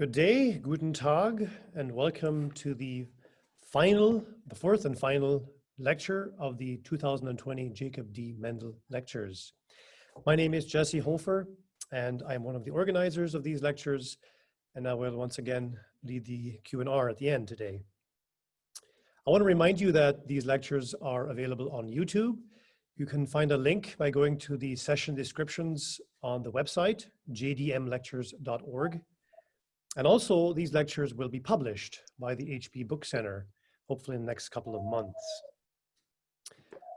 Good day, guten Tag, and welcome to the fourth and final lecture of the 2020 Jakob D. Maendel Lectures. My name is Jesse Hofer, and I'm one of the organizers of these lectures, and I will once again lead the Q&R at the end today. I want to remind you that these lectures are available on YouTube. You can find a link by going to the session descriptions on the website, jdmlectures.org. And also, these lectures will be published by the HP Book Center, hopefully in the next couple of months.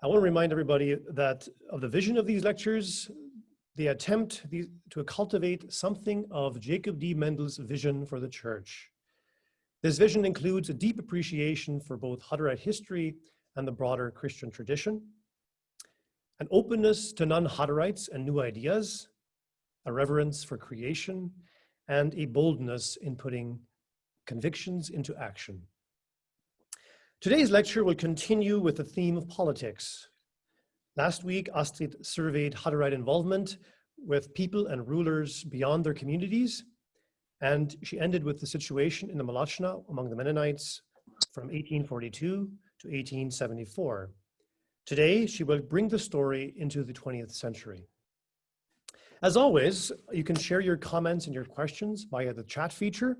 I want to remind everybody that of the vision of these lectures, they attempt to cultivate something of Jakob D. Maendel's vision for the church. This vision includes a deep appreciation for both Hutterite history and the broader Christian tradition, an openness to non-Hutterites and new ideas, a reverence for creation, and a boldness in putting convictions into action. Today's lecture will continue with the theme of politics. Last week, Astrid surveyed Hutterite involvement with people and rulers beyond their communities, and she ended with the situation in the Malachna among the Mennonites from 1842 to 1874. Today, she will bring the story into the 20th century. As always, you can share your comments and your questions via the chat feature.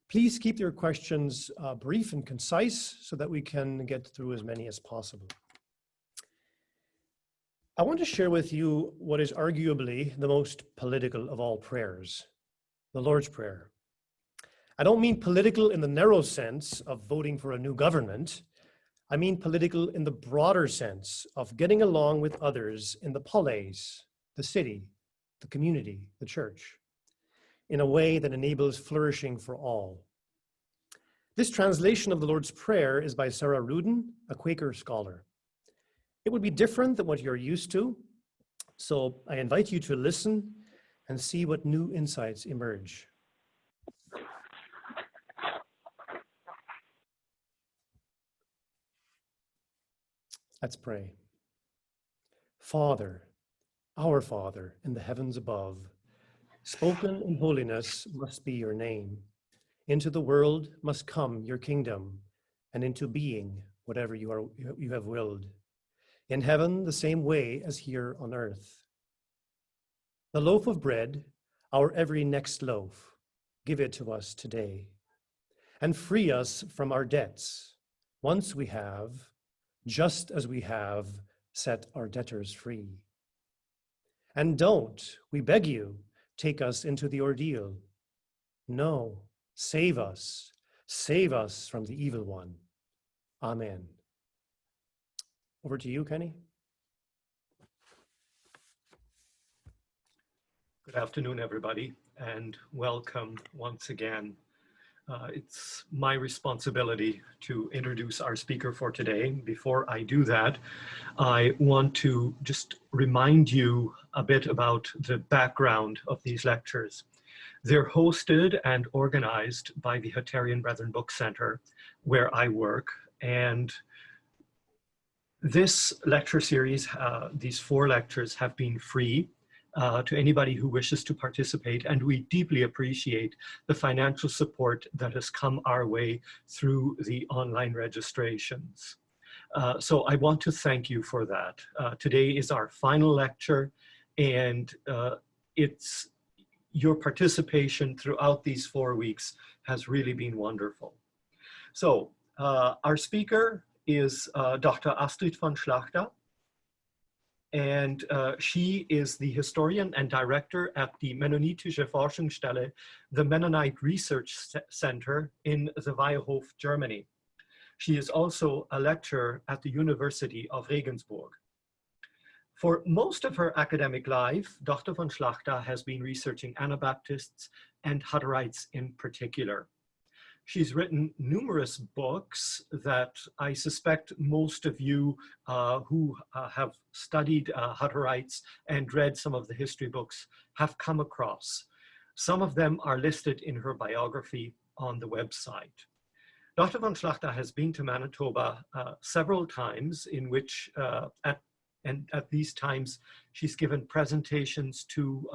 Please keep your questions brief and concise so that we can get through as many as possible. I want to share with you what is arguably the most political of all prayers, the Lord's Prayer. I don't mean political in the narrow sense of voting for a new government. I mean political in the broader sense of getting along with others in the polis, the city, the community, the church, in a way that enables flourishing for all. This translation of the Lord's Prayer is by Sarah Rudin, a Quaker scholar. It would be different than what you're used to, so I invite you to listen and see what new insights emerge. Let's pray. Father, our Father in the heavens above, spoken in holiness must be your name. Into the world must come your kingdom, and into being whatever you have willed. In heaven, the same way as here on earth. The loaf of bread, our every next loaf, give it to us today. And free us from our debts, once we have, just as we have set our debtors free. And don't, we beg you, take us into the ordeal. No, save us from the evil one. Amen. Over to you, Kenny. Good afternoon, everybody, and welcome once again. It's my responsibility to introduce our speaker for today. Before I do that, I want to just remind you a bit about the background of these lectures. They're hosted and organized by the Hutterian Brethren Book Center, where I work, and this lecture series, these 4 lectures have been free to anybody who wishes to participate, and we deeply appreciate the financial support that has come our way through the online registrations. So I want to thank you for that. Today is our final lecture, and it's your participation throughout these 4 weeks has really been wonderful. So our speaker is Dr. Astrid von Schlachta, and she is the historian and director at the Mennonitische Forschungsstelle, the Mennonite Research Center in the Weierhof, Germany. She is also a lecturer at the University of Regensburg. For most of her academic life, Dr. von Schlachta has been researching Anabaptists and Hutterites in particular. She's written numerous books that I suspect most of you who have studied Hutterites and read some of the history books have come across. Some of them are listed in her biography on the website. Dr. von Schlachta has been to Manitoba several times, in which at these times she's given presentations to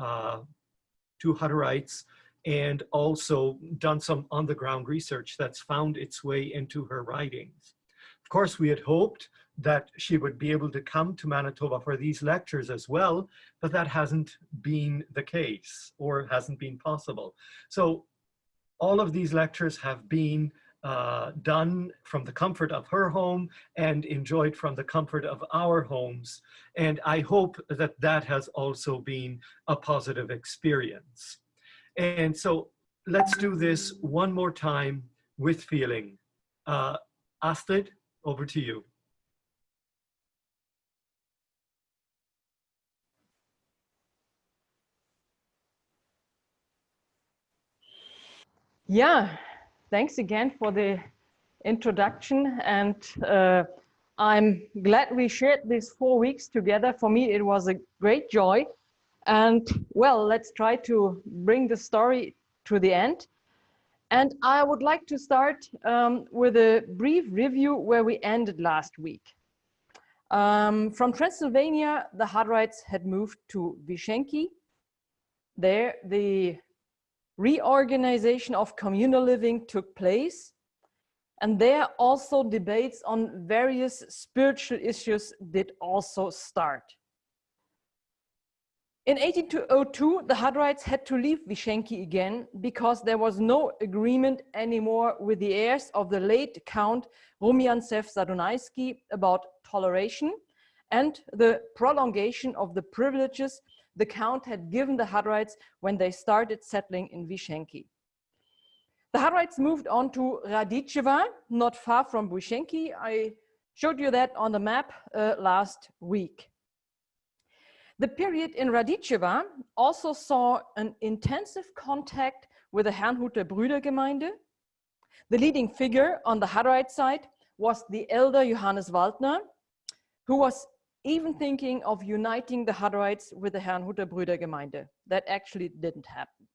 Hutterites, and also done some on-the-ground research that's found its way into her writings. Of course, we had hoped that she would be able to come to Manitoba for these lectures as well, but that hasn't been the case or hasn't been possible. So all of these lectures have been done from the comfort of her home and enjoyed from the comfort of our homes. And I hope that that has also been a positive experience. And so let's do this one more time with feeling. Astrid, over to you. Yeah, thanks again for the introduction, and I'm glad we shared these 4 weeks together. For me, it was a great joy. And well, let's try to bring the story to the end. And I would like to start with a brief review where we ended last week. From Transylvania, the Hutterites had moved to Vishenki. There, the reorganization of communal living took place, and there also debates on various spiritual issues did also start. In 1802, the Hutterites had to leave Vishenki again because there was no agreement anymore with the heirs of the late Count Rumyantsev-Zadunaisky about toleration and the prolongation of the privileges the Count had given the Hutterites when they started settling in Vishenki. The Hutterites moved on to Radicheva, not far from Vishenki. I showed you that on the map last week. The period in Radicheva also saw an intensive contact with the Herrnhuter Brüdergemeinde. The leading figure on the Hutterite side was the elder Johannes Voltner, who was even thinking of uniting the Hutterites with the Herrnhuter Brüdergemeinde. That actually didn't happen.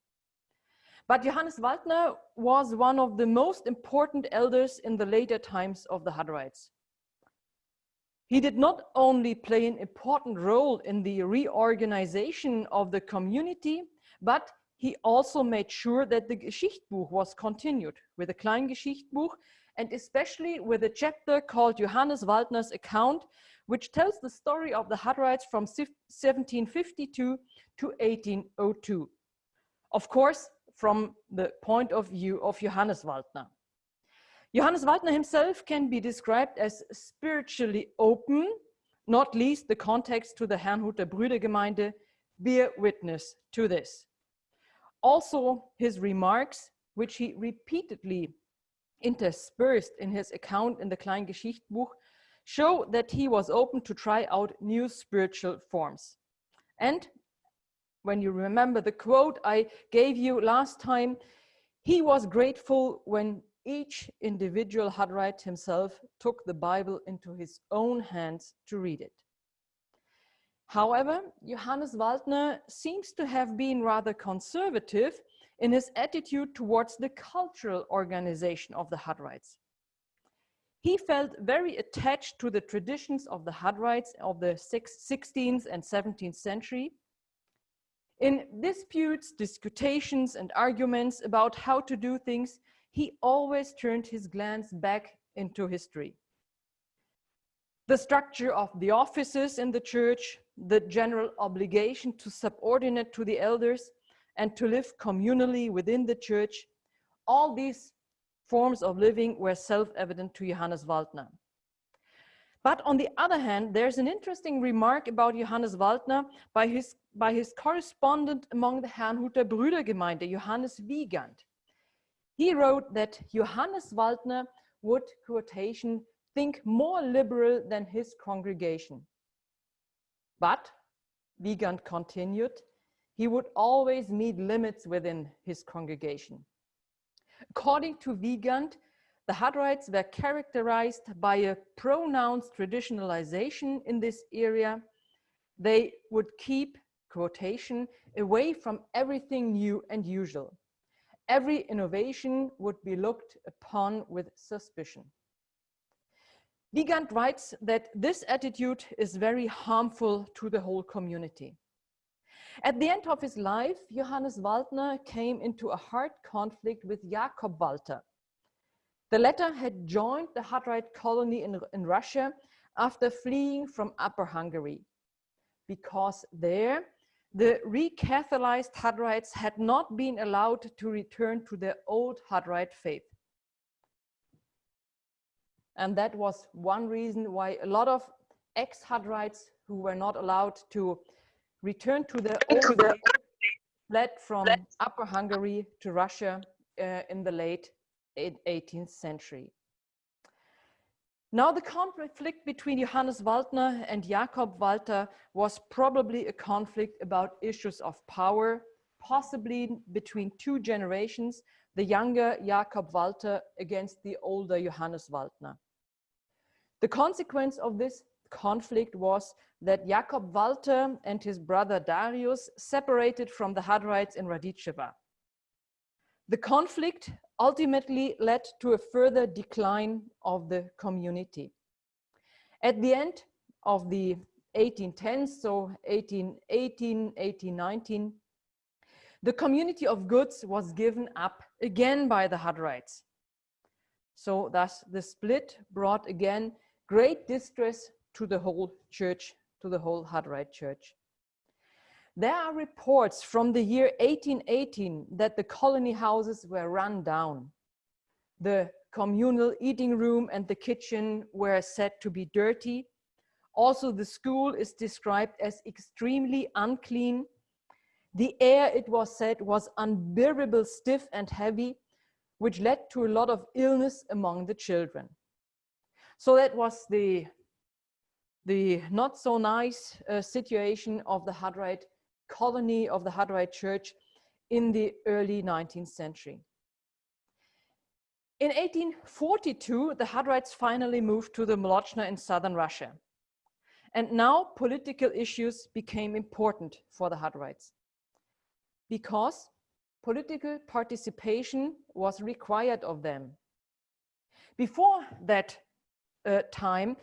But Johannes Voltner was one of the most important elders in the later times of the Hutterites. He did not only play an important role in the reorganization of the community, but he also made sure that the Geschichtsbuch was continued with the Kleingeschichtsbuch, and especially with a chapter called Johannes Voltner's account, which tells the story of the Hutterites from 1752 to 1802. Of course, from the point of view of Johannes Voltner. Johannes Voltner himself can be described as spiritually open, not least the context to the Herrnhuter Brüdergemeinde bear witness to this. Also, his remarks, which he repeatedly interspersed in his account in the Kleingeschichtsbuch, show that he was open to try out new spiritual forms. And when you remember the quote I gave you last time, he was grateful when each individual Hutterite himself took the Bible into his own hands to read it. However, Johannes Voltner seems to have been rather conservative in his attitude towards the cultural organization of the Hutterites. He felt very attached to the traditions of the Hutterites of the 16th and 17th century. In disputes, disputations, and arguments about how to do things, he always turned his glance back into history. The structure of the offices in the church, the general obligation to subordinate to the elders and to live communally within the church, all these forms of living were self-evident to Johannes Voltner. But on the other hand, there's an interesting remark about Johannes Voltner by his correspondent among the Herrnhuter Brüdergemeinde, Johannes Wiegand. He wrote that Johannes Voltner would, quotation, think more liberal than his congregation. But, Wiegand continued, he would always meet limits within his congregation. According to Wiegand, the Hutterites were characterized by a pronounced traditionalization in this area. They would keep, quotation, away from everything new and usual. Every innovation would be looked upon with suspicion. Wiegand writes that this attitude is very harmful to the whole community. At the end of his life, Johannes Voltner came into a hard conflict with Jakob Volta. The latter had joined the Hutterite colony in Russia after fleeing from Upper Hungary, because there the recatholized Hutterites had not been allowed to return to their old Hutterite faith. And that was one reason why a lot of ex-Hutterites who were not allowed to return to their old faith fled from Upper Hungary to Russia in the late 18th century. Now, the conflict between Johannes Voltner and Jakob Volta was probably a conflict about issues of power, possibly between two generations, the younger Jakob Volta against the older Johannes Voltner. The consequence of this conflict was that Jakob Volta and his brother Darius separated from the Hutterites in Radiceva. The conflict ultimately led to a further decline of the community. At the end of the 1810s, so 1818, 1819, the community of goods was given up again by the Hutterites. So thus the split brought again great distress to the whole church, to the whole Hutterite church. There are reports from the year 1818 that the colony houses were run down. The communal eating room and the kitchen were said to be dirty. Also, the school is described as extremely unclean. The air, it was said, was unbearable stiff and heavy, which led to a lot of illness among the children. So that was the not so nice situation of the Hutterite colony, of the Hutterite church in the early 19th century. In 1842, the Hutterites finally moved to the Molochna in southern Russia. And now political issues became important for the Hutterites, because political participation was required of them. Before that time,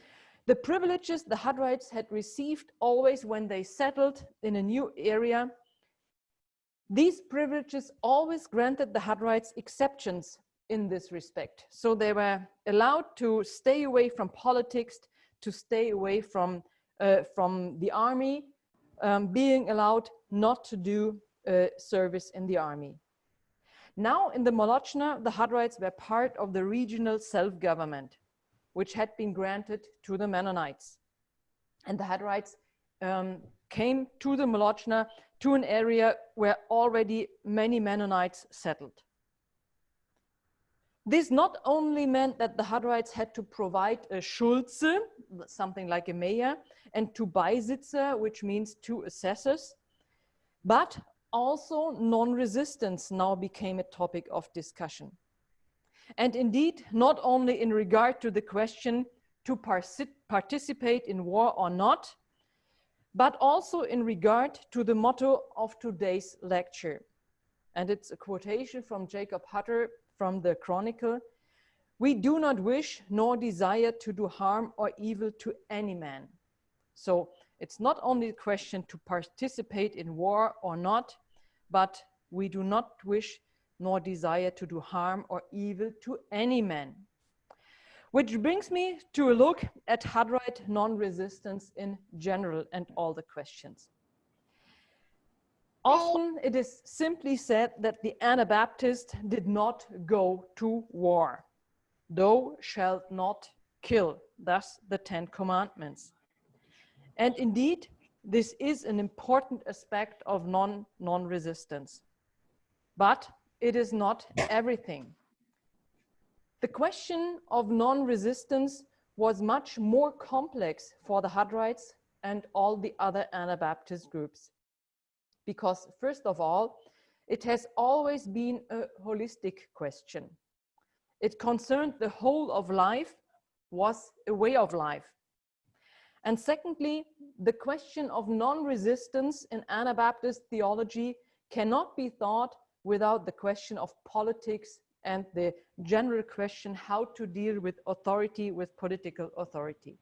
the privileges the Hutterites had received always when they settled in a new area, these privileges always granted the Hutterites exceptions in this respect. So they were allowed to stay away from politics, to stay away from the army, being allowed not to do service in the army. Now in the Molochna, the Hutterites were part of the regional self-government, which had been granted to the Mennonites. And the Hutterites came to the Molochna, to an area where already many Mennonites settled. This not only meant that the Hutterites had to provide a Schulze, something like a mayor, and two Beisitzer, which means two assessors, but also non-resistance now became a topic of discussion. And indeed, not only in regard to the question to participate in war or not, but also in regard to the motto of today's lecture. And it's a quotation from Jakob Hutter from the Chronicle: "We do not wish nor desire to do harm or evil to any man." So it's not only a question to participate in war or not, but we do not wish nor desire to do harm or evil to any man. Which brings me to a look at Hutterite non-resistance in general and all the questions. Often it is simply said that the Anabaptists did not go to war. Thou shalt not kill, thus the 10 Commandments. And indeed, this is an important aspect of non-resistance. But it is not everything. The question of non-resistance was much more complex for the Hutterites and all the other Anabaptist groups. Because first of all, it has always been a holistic question. It concerned the whole of life, was a way of life. And secondly, the question of non-resistance in Anabaptist theology cannot be thought without the question of politics and the general question how to deal with authority, with political authority.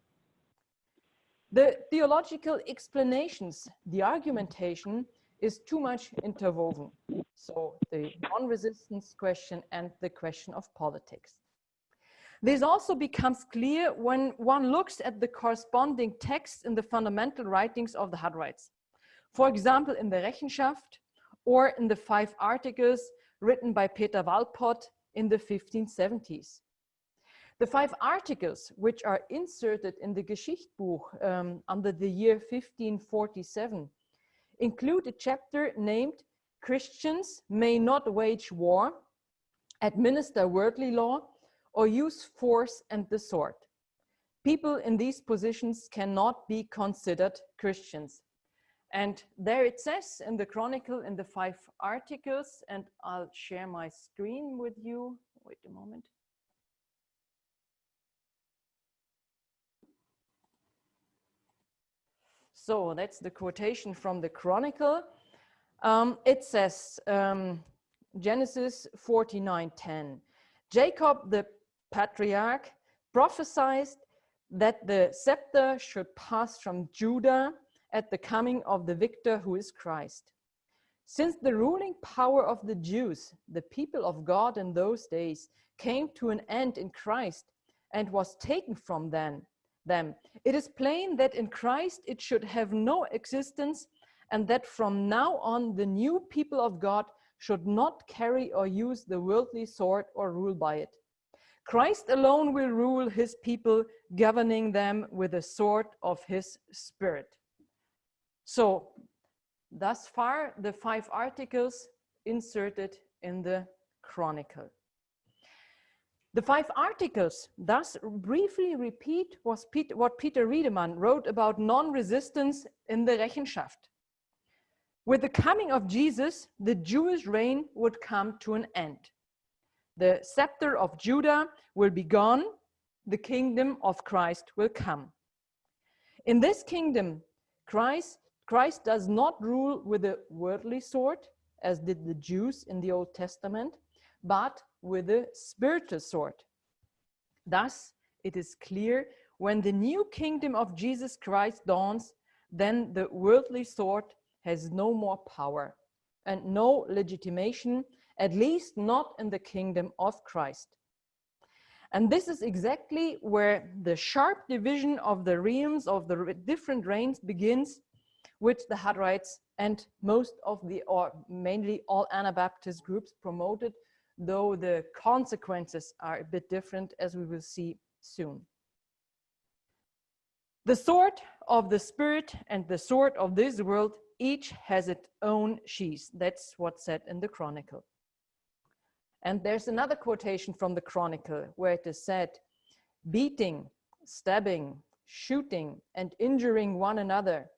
The theological explanations, the argumentation, is too much interwoven. So the non-resistance question and the question of politics. This also becomes clear when one looks at the corresponding texts in the fundamental writings of the Hutterites. For example, in the Rechenschaft or in the 5 articles written by Peter Walpott in the 1570s. The 5 articles, which are inserted in the Geschichtsbuch under the year 1547, include a chapter named Christians may not wage war, administer worldly law, or use force and the sword. People in these positions cannot be considered Christians. And there it says in the Chronicle in the 5 articles, and I'll share my screen with you. Wait a moment. So that's the quotation from the Chronicle. It says, Genesis 49:10, Jacob the patriarch prophesied that the scepter should pass from Judah at the coming of the victor who is Christ. Since the ruling power of the Jews, the people of God in those days, came to an end in Christ and was taken from them, it is plain that in Christ it should have no existence, and that from now on the new people of God should not carry or use the worldly sword or rule by it. Christ alone will rule his people, governing them with the sword of his Spirit. So, thus far, the 5 articles inserted in the Chronicle. The 5 articles thus briefly repeat what Peter Riedemann wrote about non-resistance in the Rechenschaft. With the coming of Jesus, the Jewish reign would come to an end. The scepter of Judah will be gone, the kingdom of Christ will come. In this kingdom, Christ does not rule with a worldly sword, as did the Jews in the Old Testament, but with a spiritual sword. Thus, it is clear when the new kingdom of Jesus Christ dawns, then the worldly sword has no more power and no legitimation, at least not in the kingdom of Christ. And this is exactly where the sharp division of the realms of the different reigns begins, which the Hutterites and most of the, or mainly all Anabaptist groups promoted, though the consequences are a bit different, as we will see soon. The sword of the Spirit and the sword of this world each has its own sheath. That's what's said in the Chronicle. And there's another quotation from the Chronicle where it is said, beating, stabbing, shooting, and injuring one another,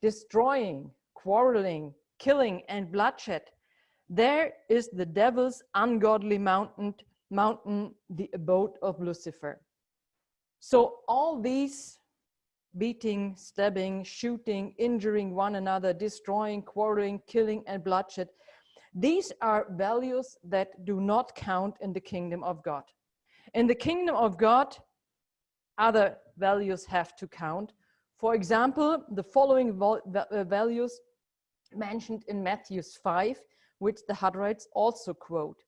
destroying, quarreling, killing, and bloodshed, there is the devil's ungodly mountain, the abode of Lucifer. So all these beating, stabbing, shooting, injuring one another, destroying, quarreling, killing, and bloodshed, these are values that do not count in the kingdom of God. In the kingdom of God, other values have to count. For example, the following values mentioned in Matthew 5, which the Hutterites also quote.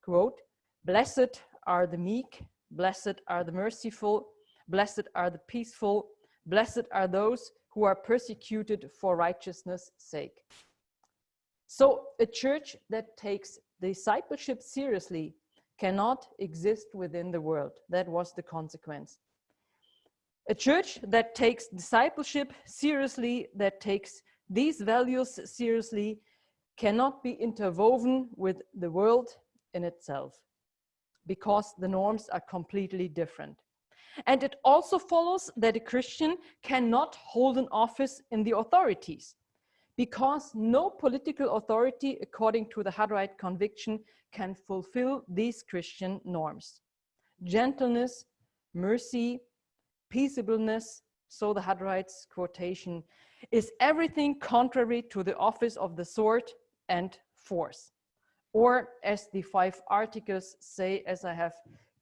Quote, blessed are the meek, blessed are the merciful, blessed are the peaceful, blessed are those who are persecuted for righteousness' sake. So a church that takes discipleship seriously cannot exist within the world. That was the consequence. A church that takes discipleship seriously, that takes these values seriously, cannot be interwoven with the world in itself, because the norms are completely different. And it also follows that a Christian cannot hold an office in the authorities, because no political authority, according to the Hutterite conviction, can fulfill these Christian norms. Gentleness, mercy, peaceableness, so the Hutterites' quotation, is everything contrary to the office of the sword and force. Or as the 5 articles say, as I have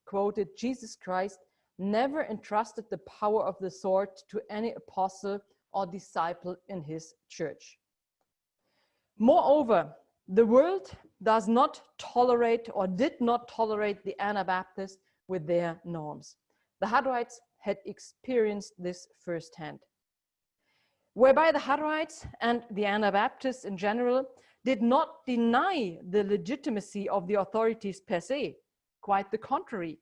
quoted, Jesus Christ never entrusted the power of the sword to any apostle or disciple in his church. Moreover, the world does not tolerate or did not tolerate the Anabaptists with their norms. The Hutterites had experienced this firsthand, whereby the Hutterites and the Anabaptists in general did not deny the legitimacy of the authorities per se, quite the contrary,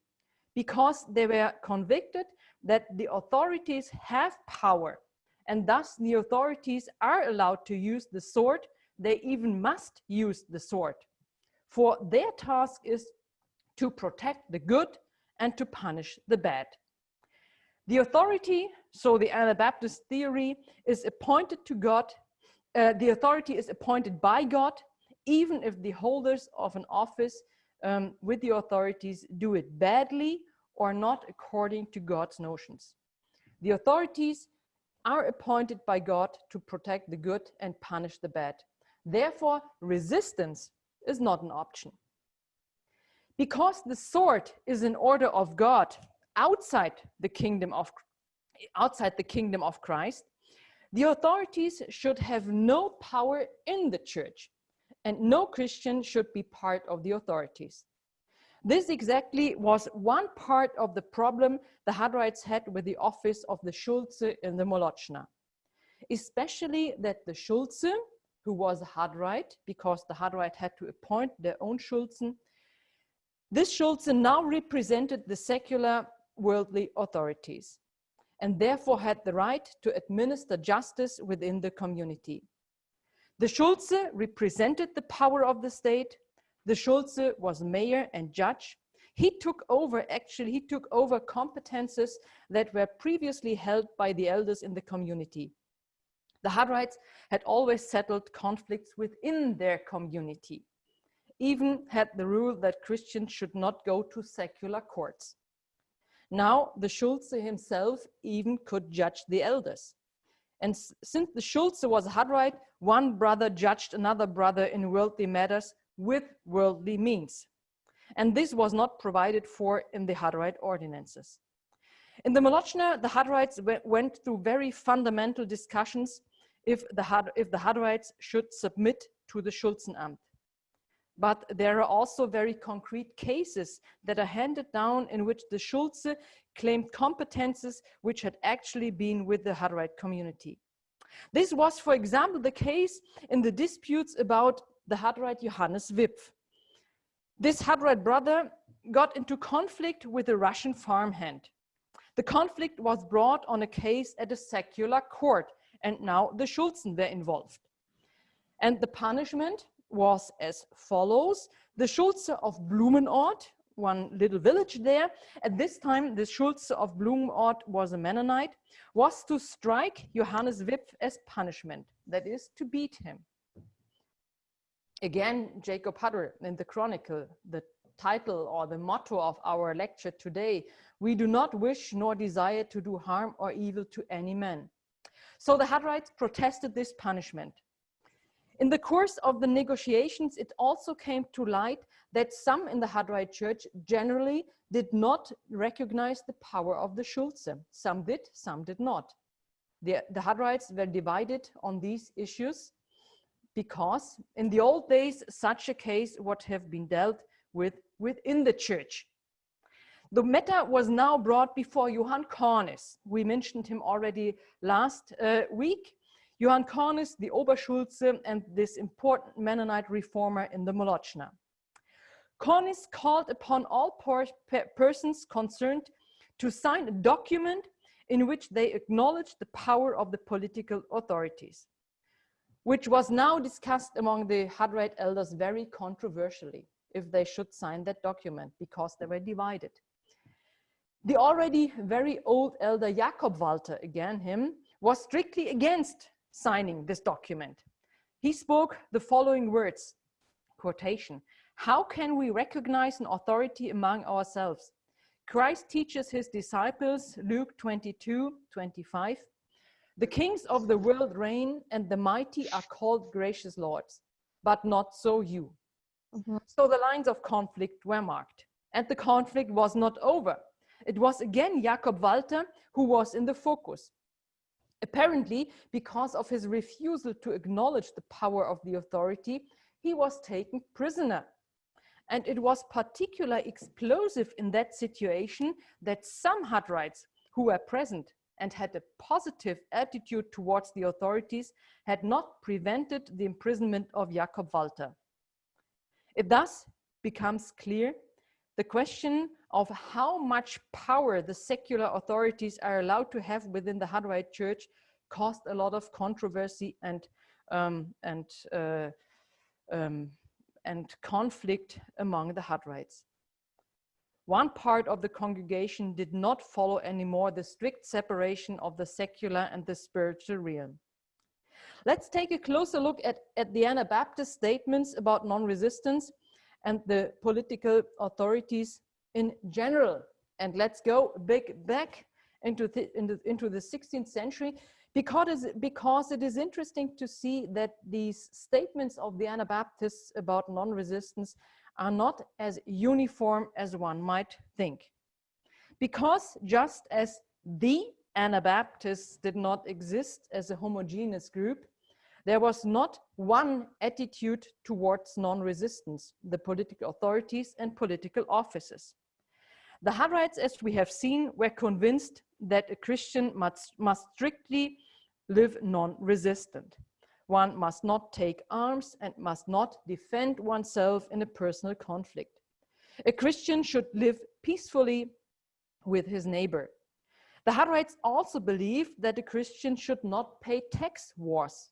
because they were convicted that the authorities have power, and thus the authorities are allowed to use the sword. They even must use the sword, for their task is to protect the good and to punish the bad. The authority, so the Anabaptist theory, is appointed to God. The authority is appointed by God, even if the holders of an office with the authorities do it badly or not according to God's notions. The authorities are appointed by God to protect the good and punish the bad. Therefore, resistance is not an option. Because the sword is an order of God outside the kingdom of Christ, the authorities should have no power in the church, and no Christian should be part of the authorities. This exactly was one part of the problem the Hutterites had with the office of the Schulze in the Molochna, especially that the Schulze, who was a Hutterite, because the Hutterite had to appoint their own Schulzen, this Schulze now represented the secular worldly authorities, and therefore had the right to administer justice within the community. The Schulze represented the power of the state. The Schulze was mayor and judge. He took over competences that were previously held by the elders in the community. The Hutterites had always settled conflicts within their community, even had the rule that Christians should not go to secular courts. Now, the Schulze himself even could judge the elders. And since the Schulze was a Hutterite, one brother judged another brother in worldly matters with worldly means. And this was not provided for in the Hutterite ordinances. In the Molochna, the Hutterites went through very fundamental discussions if the Hutterites should submit to the Schulzenamt. But there are also very concrete cases that are handed down in which the Schulze claimed competences which had actually been with the Hutterite community. This was, for example, the case in the disputes about the Hutterite Johannes Wipf. This Hutterite brother got into conflict with a Russian farmhand. The conflict was brought on a case at a secular court, and now the Schulzen were involved. And the punishment was as follows. The Schulze of Blumenort, one little village there, at this time the Schulze of Blumenort was a Mennonite, was to strike Johannes Wipf as punishment, that is, to beat him. Again, Jakob Hutter in the Chronicle, the title or the motto of our lecture today: we do not wish nor desire to do harm or evil to any man. So the Hutterites protested this punishment. In the course of the negotiations, it also came to light that some in the Hutterite church generally did not recognize the power of the Schulze. Some did, some did not. The Hutterites were divided on these issues because in the old days, such a case would have been dealt with within the church. The matter was now brought before Johan Cornice. We mentioned him already last week. Johan Cornice, the Oberschulze, and this important Mennonite reformer in the Molochna. Cornice called upon all persons concerned to sign a document in which they acknowledged the power of the political authorities, which was now discussed among the Hutterite elders very controversially, if they should sign that document, because they were divided. The already very old elder Jakob Volta, again him, was strictly against signing this document. He spoke the following words, quotation: "How can we recognize an authority among ourselves? Christ teaches his disciples, Luke 22:25, the kings of the world reign and the mighty are called gracious lords, but not so you." So the lines of conflict were marked, and the conflict was not over. It was again Jakob Volta who was in the focus. Apparently, because of his refusal to acknowledge the power of the authority, he was taken prisoner. And it was particularly explosive in that situation that some Hutterites who were present and had a positive attitude towards the authorities had not prevented the imprisonment of Jakob Volta. It thus becomes clear the question of how much power the secular authorities are allowed to have within the Hutterite Church caused a lot of controversy and conflict among the Hutterites. One part of the congregation did not follow anymore the strict separation of the secular and the spiritual realm. Let's take a closer look at the Anabaptist statements about non-resistance and the political authorities in general. And let's go back into the 16th century, because it is interesting to see that these statements of the Anabaptists about non-resistance are not as uniform as one might think. Because just as the Anabaptists did not exist as a homogeneous group, there was not one attitude towards non-resistance, the political authorities and political offices. The Hutterites, as we have seen, were convinced that a Christian must strictly live non-resistant. One must not take arms and must not defend oneself in a personal conflict. A Christian should live peacefully with his neighbor. The Hutterites also believed that a Christian should not pay tax wars.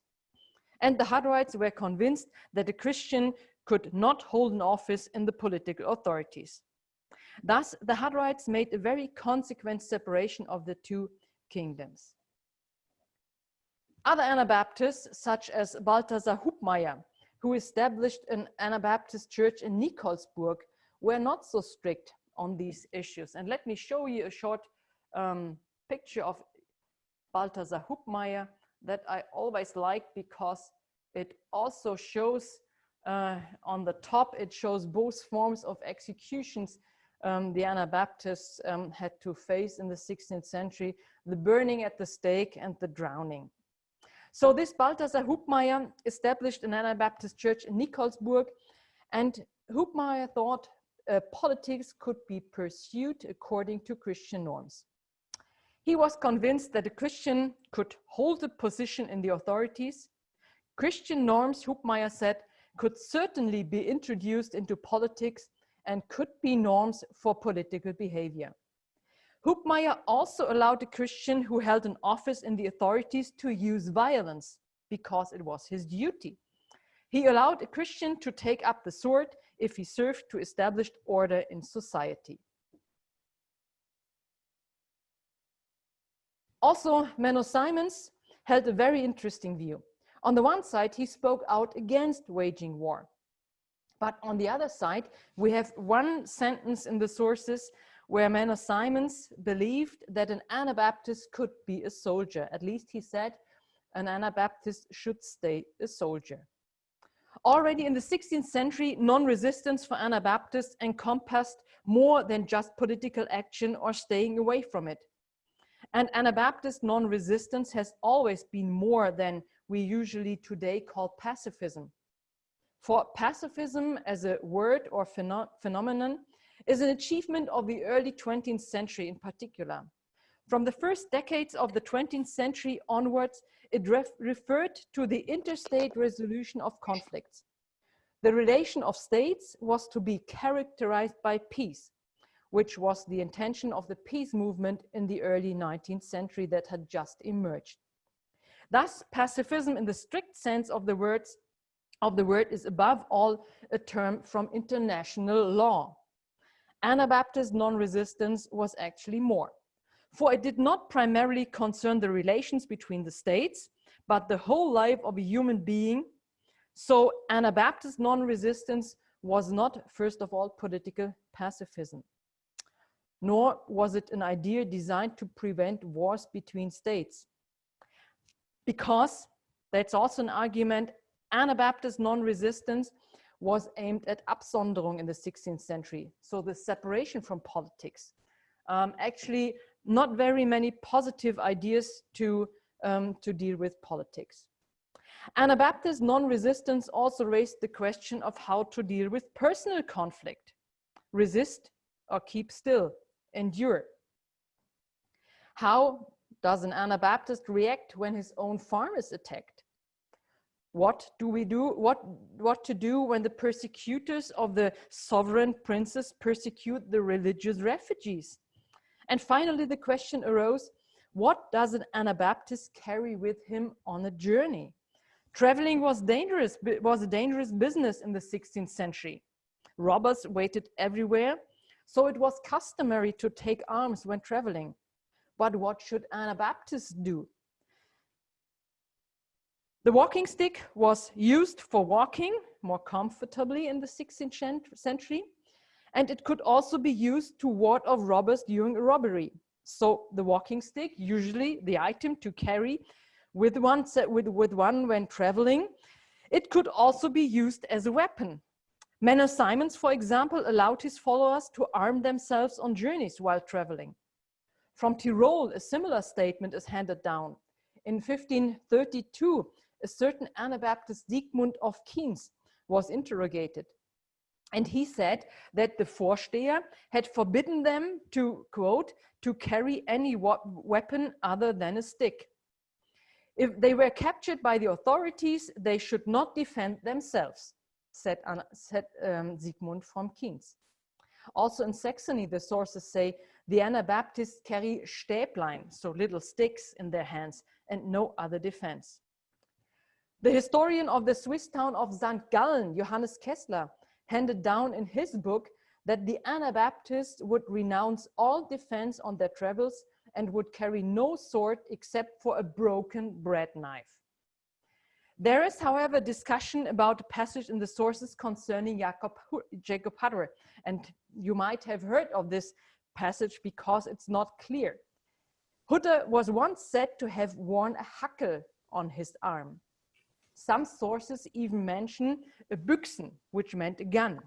And the Hutterites were convinced that a Christian could not hold an office in the political authorities. Thus, the Hutterites made a very consequent separation of the two kingdoms. Other Anabaptists, such as Balthasar Hubmaier, who established an Anabaptist church in Nikolsburg, were not so strict on these issues. And let me show you a short picture of Balthasar Hubmaier that I always like, because it also shows on the top, it shows both forms of executions the Anabaptists had to face in the 16th century, the burning at the stake and the drowning. So this Balthasar Hubmaier established an Anabaptist church in Nikolsburg, and Hubmaier thought politics could be pursued according to Christian norms. He was convinced that a Christian could hold a position in the authorities. Christian norms, Hubmaier said, could certainly be introduced into politics and could be norms for political behavior. Hubmaier also allowed a Christian who held an office in the authorities to use violence because it was his duty. He allowed a Christian to take up the sword if he served to establish order in society. Also, Menno Simons held a very interesting view. On the one side, he spoke out against waging war. But on the other side, we have one sentence in the sources where Menno Simons believed that an Anabaptist could be a soldier. At least he said an Anabaptist should stay a soldier. Already in the 16th century, non-resistance for Anabaptists encompassed more than just political action or staying away from it. And Anabaptist non-resistance has always been more than we usually today call pacifism. For pacifism as a word or phenomenon is an achievement of the early 20th century in particular. From the first decades of the 20th century onwards, it referred to the interstate resolution of conflicts. The relation of states was to be characterized by peace, which was the intention of the peace movement in the early 19th century that had just emerged. Thus, pacifism in the strict sense of the word is above all a term from international law. Anabaptist non-resistance was actually more, for it did not primarily concern the relations between the states, but the whole life of a human being. So Anabaptist non-resistance was not, first of all, political pacifism, nor was it an idea designed to prevent wars between states. Because, that's also an argument, Anabaptist non-resistance was aimed at Absonderung in the 16th century, so the separation from politics. Actually, not very many positive ideas to to deal with politics. Anabaptist non-resistance also raised the question of how to deal with personal conflict. Resist or keep still, endure. How does an Anabaptist react when his own farm is attacked? What do we do? What to do when the persecutors of the sovereign princes persecute the religious refugees? And finally, the question arose, what does an Anabaptist carry with him on a journey? Traveling was a dangerous business in the 16th century. Robbers waited everywhere, so it was customary to take arms when traveling. But what should Anabaptists do? The walking stick was used for walking more comfortably in the 16th century, and it could also be used to ward off robbers during a robbery. So the walking stick, usually the item to carry with one when traveling, it could also be used as a weapon. Menno Simons, for example, allowed his followers to arm themselves on journeys while traveling. From Tyrol, a similar statement is handed down. In 1532, a certain Anabaptist Siegmund of Kienz was interrogated. And he said that the Vorsteher had forbidden them to, quote, to carry any weapon other than a stick. If they were captured by the authorities, they should not defend themselves, said Siegmund from Kienz. Also in Saxony, the sources say the Anabaptists carry Stäblein, so little sticks in their hands, and no other defense. The historian of the Swiss town of St. Gallen, Johannes Kessler, handed down in his book that the Anabaptists would renounce all defense on their travels and would carry no sword except for a broken bread knife. There is, however, discussion about a passage in the sources concerning Jakob Hutter, and you might have heard of this passage because it's not clear. Hutter was once said to have worn a Hackel on his arm. Some sources even mention a Büchsen, which meant a gun.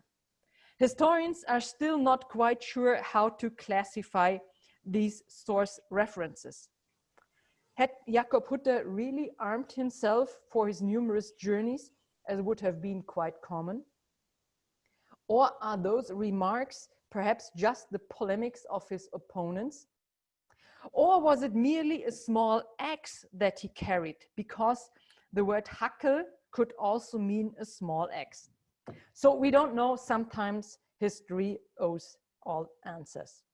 Historians are still not quite sure how to classify these source references. Had Jakob Hutter really armed himself for his numerous journeys, as would have been quite common? Or are those remarks perhaps just the polemics of his opponents? Or was it merely a small axe that he carried, because the word Hackel could also mean a small axe? So we don't know. Sometimes history owes all answers.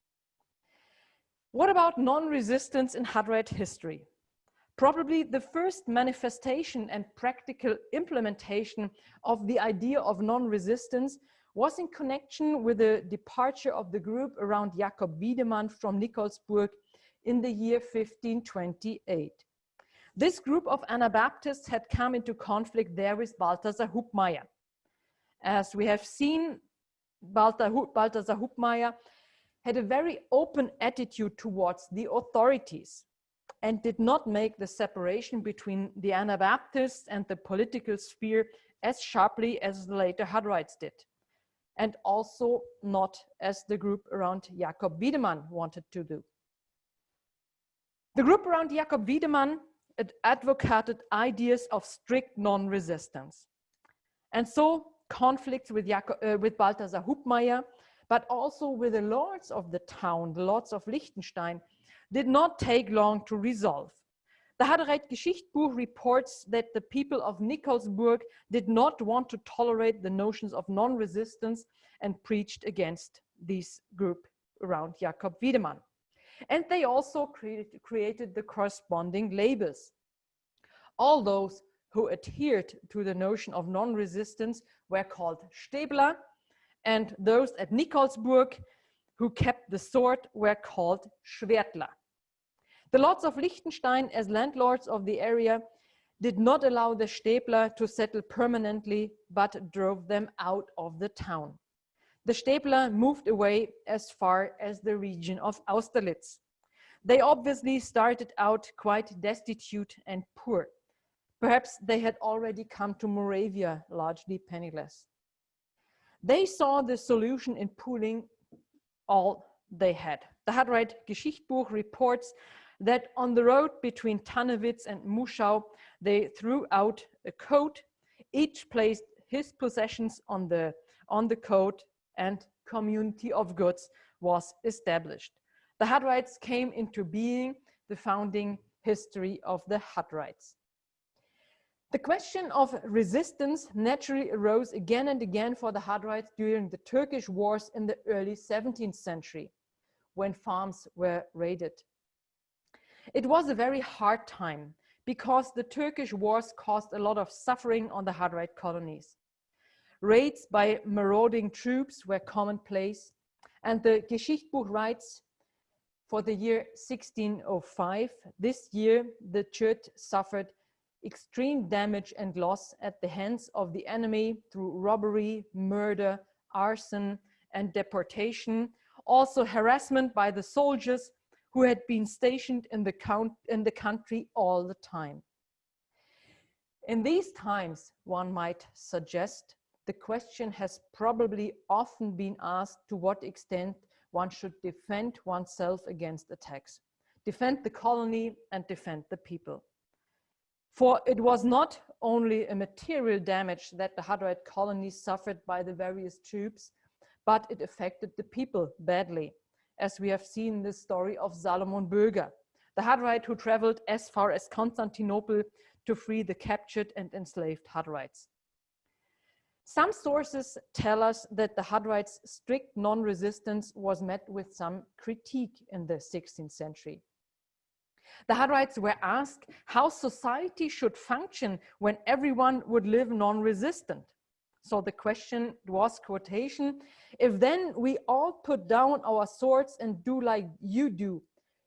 What about non-resistance in Hutterite history? Probably the first manifestation and practical implementation of the idea of non-resistance was in connection with the departure of the group around Jakob Wiedemann from Nikolsburg in the year 1528. This group of Anabaptists had come into conflict there with Balthasar Hubmaier. As we have seen, Balthasar Hubmaier had a very open attitude towards the authorities and did not make the separation between the Anabaptists and the political sphere as sharply as the later Hutterites did, and also not as the group around Jakob Wiedemann wanted to do. The group around Jakob Wiedemann advocated ideas of strict non-resistance. And so conflicts with Balthasar Hubmaier, but also with the lords of the town, the lords of Liechtenstein, did not take long to resolve. The Hutterite Geschichtbuch reports that the people of Nikolsburg did not want to tolerate the notions of non-resistance and preached against this group around Jakob Wiedemann. And they also created the corresponding labels. All those who adhered to the notion of non-resistance were called Stäbler, and those at Nikolsburg who kept the sword were called Schwertler. The lords of Liechtenstein, as landlords of the area, did not allow the Stäbler to settle permanently, but drove them out of the town. The Stäbler moved away as far as the region of Austerlitz. They obviously started out quite destitute and poor. Perhaps they had already come to Moravia largely penniless. They saw the solution in pooling all they had. The Hutterite Geschichtbuch reports that on the road between Tannewitz and Muschau, they threw out a coat, each placed his possessions on the coat, and community of goods was established. The Hutterites came into being, the founding history of the Hutterites. The question of resistance naturally arose again and again for the Hutterites during the Turkish wars in the early 17th century, when farms were raided. It was a very hard time because the Turkish wars caused a lot of suffering on the Hutterite colonies. Raids by marauding troops were commonplace, and the Geschichtsbuch writes, for the year 1605, this year the church suffered extreme damage and loss at the hands of the enemy through robbery, murder, arson, and deportation, also harassment by the soldiers who had been stationed in the country all the time. In these times, one might suggest, the question has probably often been asked to what extent one should defend oneself against attacks, defend the colony and defend the people. For it was not only a material damage that the Hutterite colonies suffered by the various troops, but it affected the people badly, as we have seen in the story of Salomon Böger, the Hutterite who traveled as far as Constantinople to free the captured and enslaved Hutterites. Some sources tell us that the Hutterites' strict non-resistance was met with some critique in the 16th century. The Hutterites were asked how society should function when everyone would live non-resistant. So the question was, quotation, if then we all put down our swords and do like you do,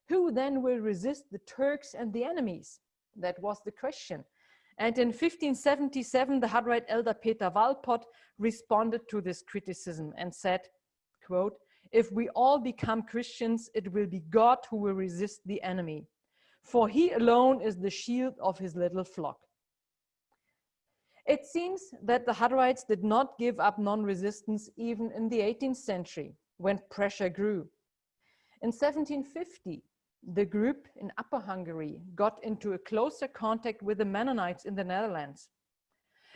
who then will resist the Turks and the enemies? That was the question. And in 1577, the Hutterite elder Peter Walpott responded to this criticism and said, quote, if we all become Christians, it will be God who will resist the enemy, for he alone is the shield of his little flock. It seems that the Hutterites did not give up non-resistance even in the 18th century, when pressure grew. In 1750, the group in Upper Hungary got into a closer contact with the Mennonites in the Netherlands.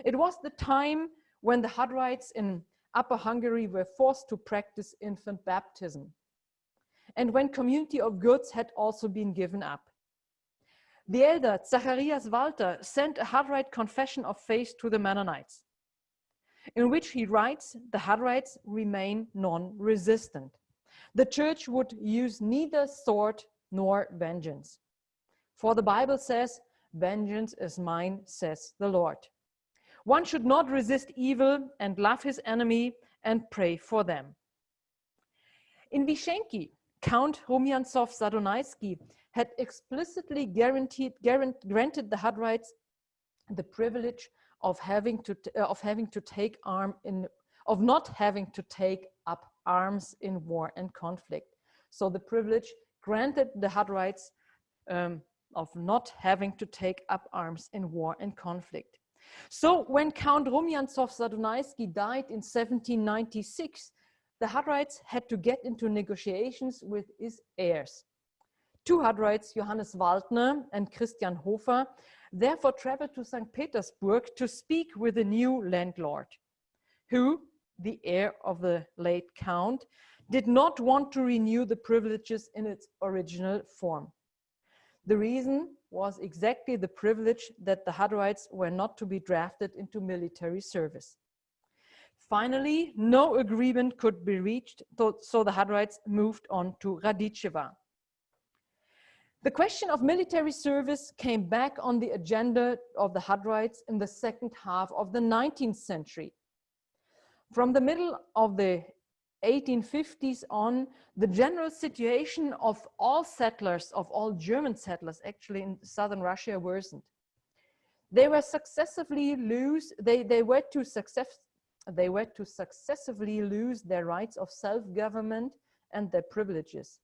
It was the time when the Hutterites in Upper Hungary were forced to practice infant baptism, and when community of goods had also been given up. The elder Zacharias Volta sent a Hutterite confession of faith to the Mennonites, in which he writes the Hutterites remain non-resistant. The church would use neither sword nor vengeance. For the Bible says, vengeance is mine, says the Lord. One should not resist evil and love his enemy and pray for them. In Wyszynki, Count Rumjantsov-Zadonaisky had explicitly granted the Hutterites the privilege of not having to take up arms in war and conflict. So the privilege granted the Hutterites of not having to take up arms in war and conflict. So when Count Rumjantsov-Zadonaisky died in 1796, the Hutterites had to get into negotiations with his heirs. Two Hutterites, Johannes Voltner and Christian Hofer, therefore traveled to St. Petersburg to speak with the new landlord, who, the heir of the late Count, did not want to renew the privileges in its original form. The reason was exactly the privilege that the Hutterites were not to be drafted into military service. Finally, no agreement could be reached, so the Hutterites moved on to Radičeva. The question of military service came back on the agenda of the Hutterites in the second half of the 19th century. From the middle of the 1850s on, the general situation of all settlers, of all German settlers actually in southern Russia, worsened. They were successively successively lose their rights of self-government and their privileges.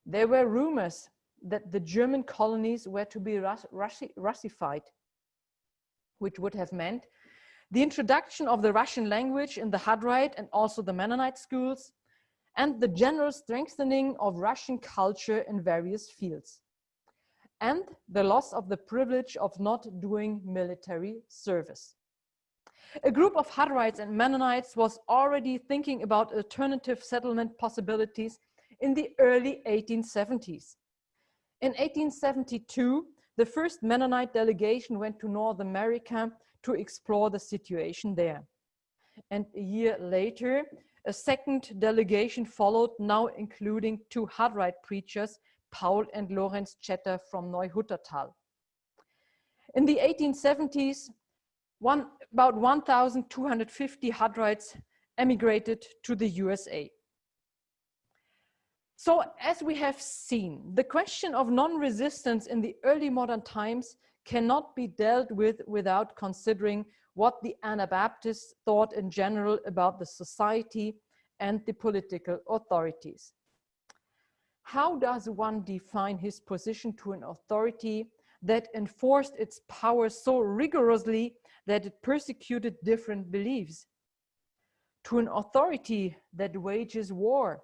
There were rumors that the German colonies were to be Russified, which would have meant the introduction of the Russian language in the Hutterite and also the Mennonite schools, and the general strengthening of Russian culture in various fields. and the loss of the privilege of not doing military service. A group of Hutterites and Mennonites was already thinking about alternative settlement possibilities in the early 1870s. In 1872, the first Mennonite delegation went to North America to explore the situation there. And a year later, a second delegation followed, now including two Hutterite preachers, Paul and Lorenz Chetter from Neuhuttertal. In the 1870s, about 1,250 Hutterites emigrated to the USA. So, as we have seen, the question of non-resistance in the early modern times cannot be dealt with without considering what the Anabaptists thought in general about the society and the political authorities. How does one define his position to an authority that enforced its power so rigorously that it persecuted different beliefs? To an authority that wages war,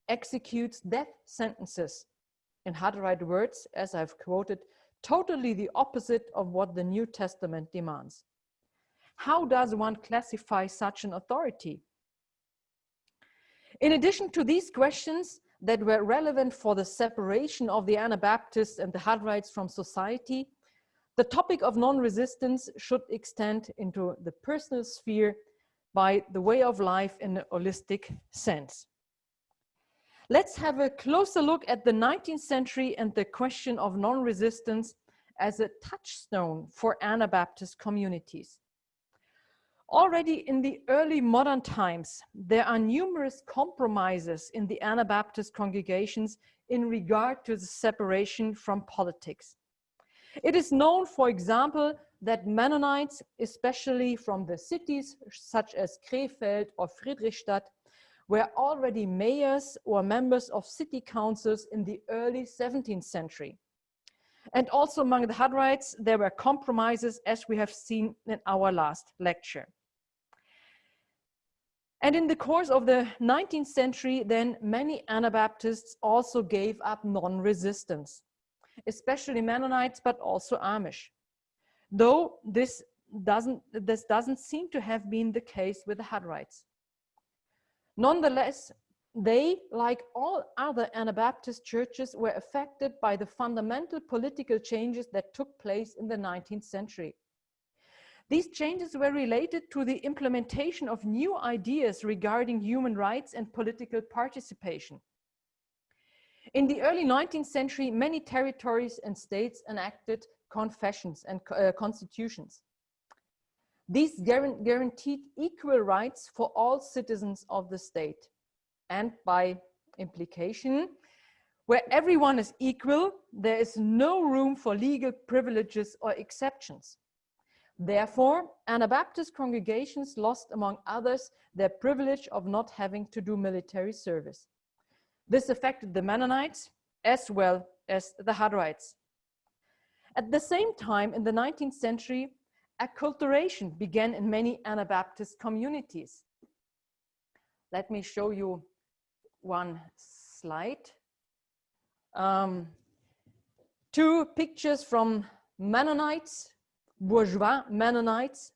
executes death sentences, in Hutterite words, as I've quoted, totally the opposite of what the New Testament demands. How does one classify such an authority? In addition to these questions that were relevant for the separation of the Anabaptists and the Hutterites from society, the topic of non-resistance should extend into the personal sphere by the way of life in a holistic sense. Let's have a closer look at the 19th century and the question of non-resistance as a touchstone for Anabaptist communities. Already in the early modern times, there are numerous compromises in the Anabaptist congregations in regard to the separation from politics. It is known, for example, that Mennonites, especially from the cities such as Krefeld or Friedrichstadt, were already mayors or members of city councils in the early 17th century. And also among the Hutterites, there were compromises, as we have seen in our last lecture. And in the course of the 19th century, then many Anabaptists also gave up non-resistance, especially Mennonites, but also Amish. Though this doesn't seem to have been the case with the Hutterites. Nonetheless, they, like all other Anabaptist churches, were affected by the fundamental political changes that took place in the 19th century. These changes were related to the implementation of new ideas regarding human rights and political participation. In the early 19th century, many territories and states enacted confessions and constitutions. These guaranteed equal rights for all citizens of the state. And by implication, where everyone is equal, there is no room for legal privileges or exceptions. Therefore, Anabaptist congregations lost, among others, their privilege of not having to do military service. This affected the Mennonites as well as the Hutterites. At the same time, in the 19th century, acculturation began in many Anabaptist communities. Let me show you one slide. Two pictures from Mennonites, bourgeois Mennonites.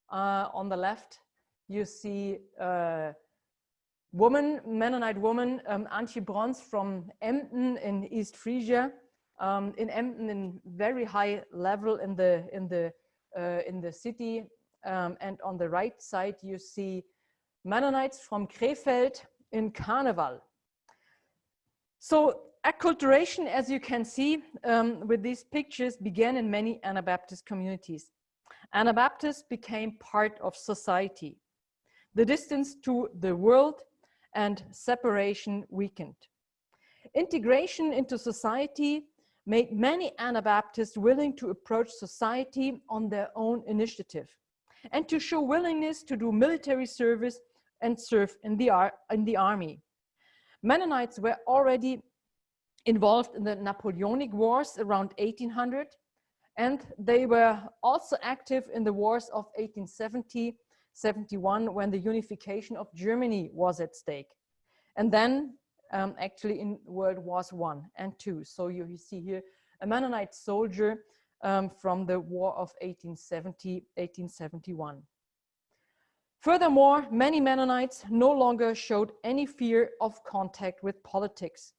On the left, you see a woman, Mennonite woman, Antje Brons from Emden in East Frisia. In Emden, in very high level in the city, and on the right side you see Mennonites from Krefeld in Carnival. So acculturation, as you can see with these pictures, began in many Anabaptist communities. Anabaptists became part of society. The distance to the world and separation weakened. Integration into society made many Anabaptists willing to approach society on their own initiative and to show willingness to do military service and serve in the army. Mennonites were already involved in the Napoleonic Wars around 1800, and they were also active in the wars of 1870-71 when the unification of Germany was at stake. And then actually in World Wars I and II. So you see here a Mennonite soldier from the War of 1870-1871. Furthermore, many Mennonites no longer showed any fear of contact with politics.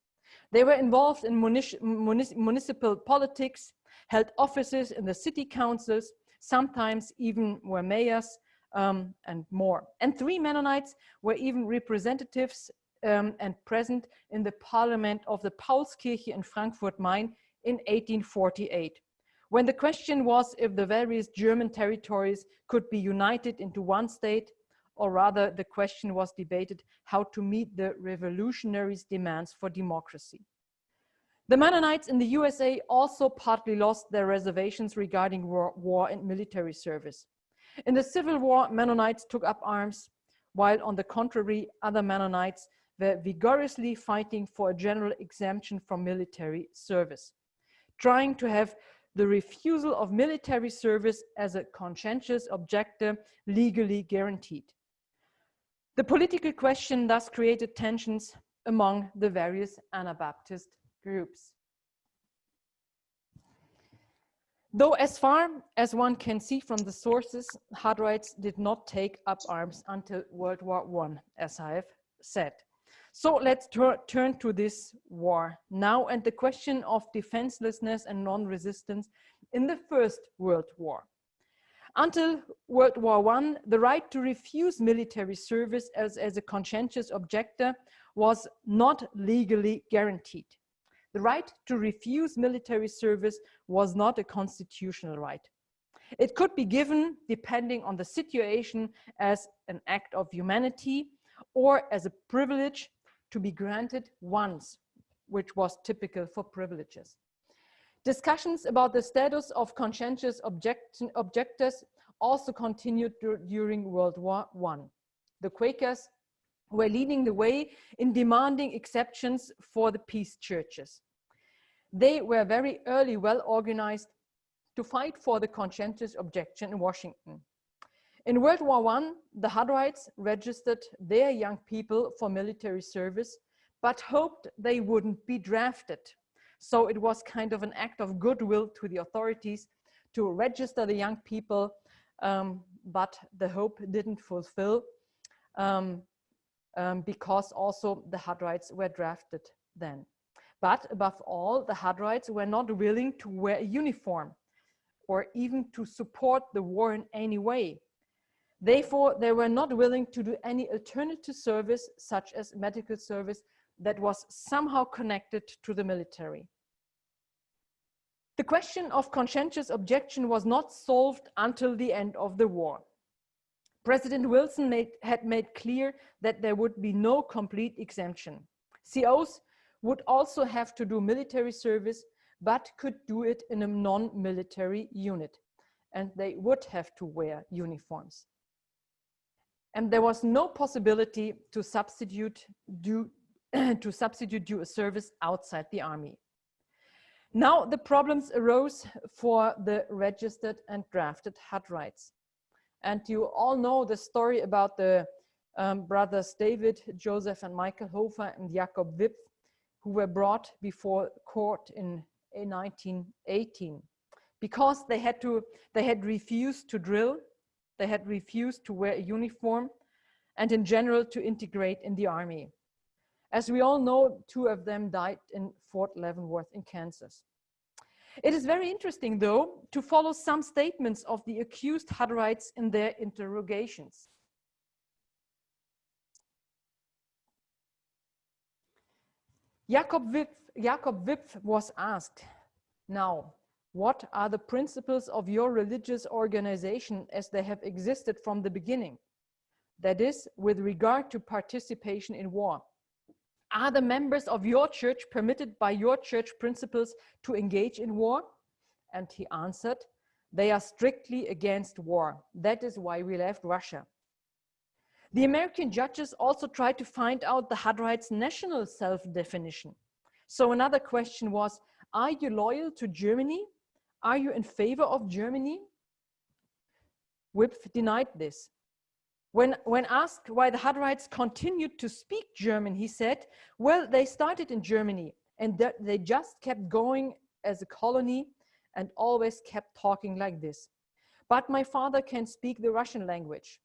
They were involved in municipal politics, held offices in the city councils, sometimes even were mayors, and more. And 3 Mennonites were even representatives and present in the parliament of the Paulskirche in Frankfurt-Main in 1848, when the question was if the various German territories could be united into one state, or rather the question was debated how to meet the revolutionaries' demands for democracy. The Mennonites in the USA also partly lost their reservations regarding war and military service. In the Civil War, Mennonites took up arms, while on the contrary, other Mennonites were vigorously fighting for a general exemption from military service, trying to have the refusal of military service as a conscientious objector legally guaranteed. The political question thus created tensions among the various Anabaptist groups. Though as far as one can see from the sources, Hutterites did not take up arms until World War I, as I have said. So let's turn to this war now and the question of defenselessness and non-resistance in the First World War. Until World War I, the right to refuse military service as a conscientious objector was not legally guaranteed. The right to refuse military service was not a constitutional right. It could be given, depending on the situation, as an act of humanity or as a privilege to be granted once, which was typical for privileges. Discussions about the status of conscientious objectors also continued during World War I. The Quakers were leading the way in demanding exceptions for the peace churches. They were very early well organized to fight for the conscientious objection in Washington. In World War I, the Hutterites registered their young people for military service, but hoped they wouldn't be drafted. So it was kind of an act of goodwill to the authorities to register the young people, but the hope didn't fulfill because also the Hutterites were drafted then. But above all, the Hutterites were not willing to wear a uniform or even to support the war in any way. Therefore, they were not willing to do any alternative service, such as medical service, that was somehow connected to the military. The question of conscientious objection was not solved until the end of the war. President Wilson had made clear that there would be no complete exemption. COs would also have to do military service, but could do it in a non-military unit, and they would have to wear uniforms. And there was no possibility to substitute due a service outside the army. Now the problems arose for the registered and drafted Hutterites. And you all know the story about the brothers David, Joseph, and Michael Hofer and Jakob Wipf, who were brought before court in 1918 because they had refused to drill, they had refused to wear a uniform, and in general to integrate in the army. As we all know, 2 of them died in Fort Leavenworth in Kansas. It is very interesting, though, to follow some statements of the accused Hutterites in their interrogations. Jakob Wipf was asked, "Now, what are the principles of your religious organization as they have existed from the beginning? That is, with regard to participation in war. Are the members of your church permitted by your church principles to engage in war?" And he answered, "They are strictly against war. That is why we left Russia." The American judges also tried to find out the Hutterites' national self-definition. So another question was, are you loyal to Germany? Are you in favor of Germany? Wipf denied this. When asked why the Hutterites continued to speak German, he said, well, they started in Germany and they just kept going as a colony and always kept talking like this. But my father can speak the Russian language.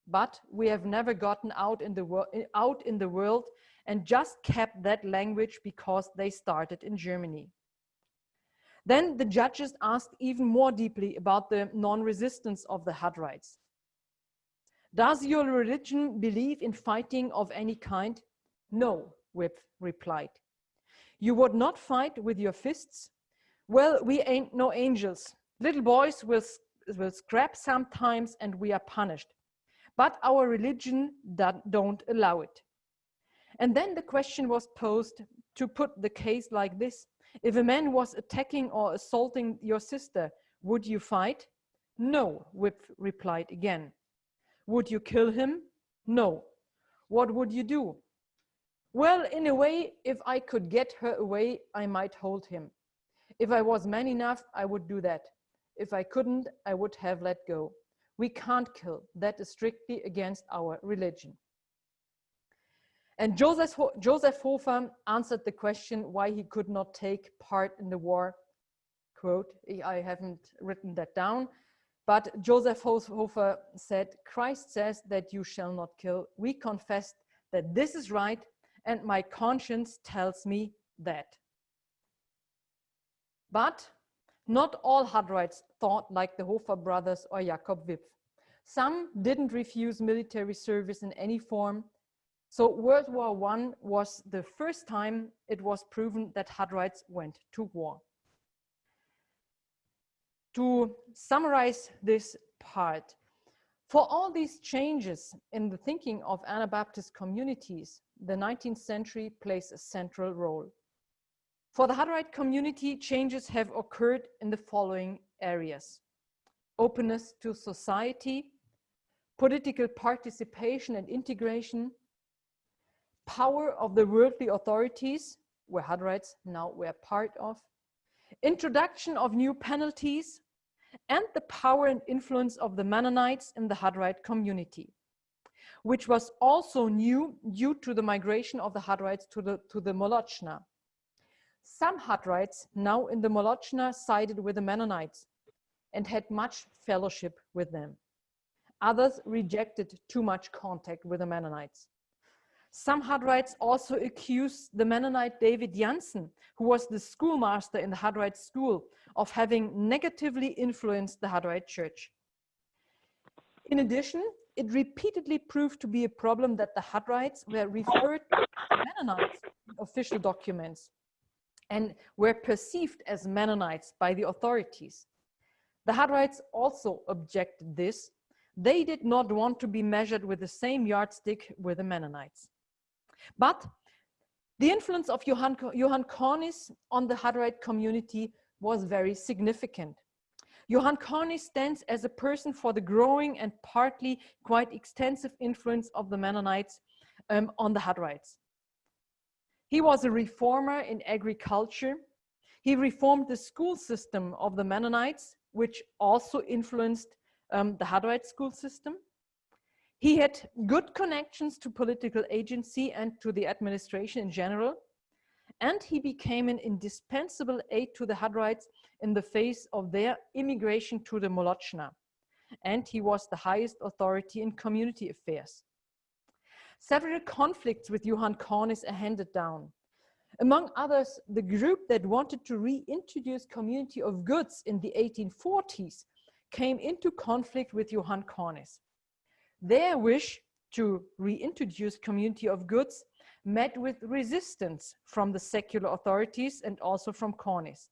But we have never gotten out in the world and just kept that language because they started in Germany. Then the judges asked even more deeply about the non-resistance of the Hutterites. Does your religion believe in fighting of any kind? No, Whip replied. You would not fight with your fists? Well, we ain't no angels. Little boys will scrap sometimes and we are punished. But our religion don't allow it. And then the question was posed to put the case like this. If a man was attacking or assaulting your sister, would you fight? No, Whip replied again. Would you kill him? No. What would you do? Well, in a way, if I could get her away, I might hold him. If I was man enough, I would do that. If I couldn't, I would have let go. We can't kill. That is strictly against our religion. And Joseph Hofer answered the question why he could not take part in the war. Quote, I haven't written that down, but Joseph Hofer said, Christ says that you shall not kill. We confessed that this is right, and my conscience tells me that. But not all Hutterites thought like the Hofer brothers or Jakob Wipf. Some didn't refuse military service in any form. So World War I was the first time it was proven that Hutterites went to war. To summarize this part, for all these changes in the thinking of Anabaptist communities, the 19th century plays a central role. For the Hutterite community, changes have occurred in the following areas: openness to society, political participation and integration, power of the worldly authorities, where Hutterites now were part of, introduction of new penalties, and the power and influence of the Mennonites in the Hutterite community, which was also new due to the migration of the Hutterites to the Molochna. Some Hutterites now in the Molochna sided with the Mennonites and had much fellowship with them. Others rejected too much contact with the Mennonites. Some Hutterites also accused the Mennonite David Jansen, who was the schoolmaster in the Hutterite school, of having negatively influenced the Hutterite church. In addition, it repeatedly proved to be a problem that the Hutterites were referred to as Mennonites in official documents and were perceived as Mennonites by the authorities. The Hutterites also objected this. They did not want to be measured with the same yardstick with the Mennonites. But the influence of Johan Cornice on the Hutterite community was very significant. Johan Cornice stands as a person for the growing and partly quite extensive influence of the Mennonites on the Hutterites. He was a reformer in agriculture. He reformed the school system of the Mennonites, which also influenced the Hutterite school system. He had good connections to political agency and to the administration in general, and he became an indispensable aid to the Hutterites in the face of their immigration to the Molochna, and he was the highest authority in community affairs. Several conflicts with Johan Cornice are handed down. Among others, the group that wanted to reintroduce community of goods in the 1840s came into conflict with Johan Cornice. Their wish to reintroduce community of goods met with resistance from the secular authorities and also from Cornice.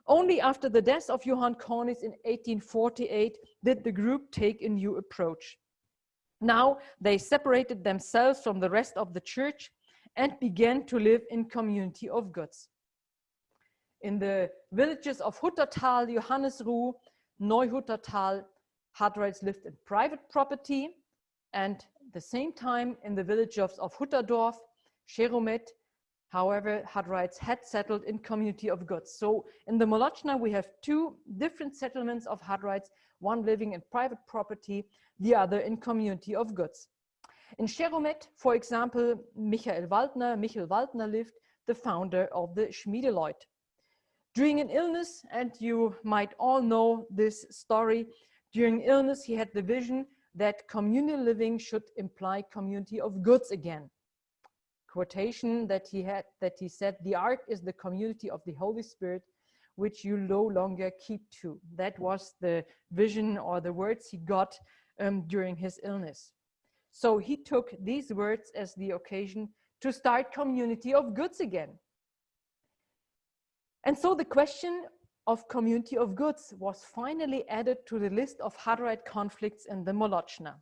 Only after the death of Johan Cornice in 1848 did the group take a new approach. Now they separated themselves from the rest of the church and began to live in community of goods. In the villages of Huttertal, Johannesruh, Neuhuttertal, Hutterites lived in private property, and at the same time in the villages of Hutterdorf, Cheromet, however, Hutterites had settled in community of goods. So in the Molochna, we have two different settlements of Hutterites, one living in private property, the other in community of goods. In Cheromet, for example, Michael Voltner lived, the founder of the Schmiedeleut. During an illness, and you might all know this story, during illness he had the vision that communal living should imply community of goods again. Quotation that he said, "The ark is the community of the Holy Spirit, which you no longer keep to." That was the vision or the words he got during his illness. So he took these words as the occasion to start community of goods again. And so the question of community of goods was finally added to the list of Hutterite conflicts in the Molochna.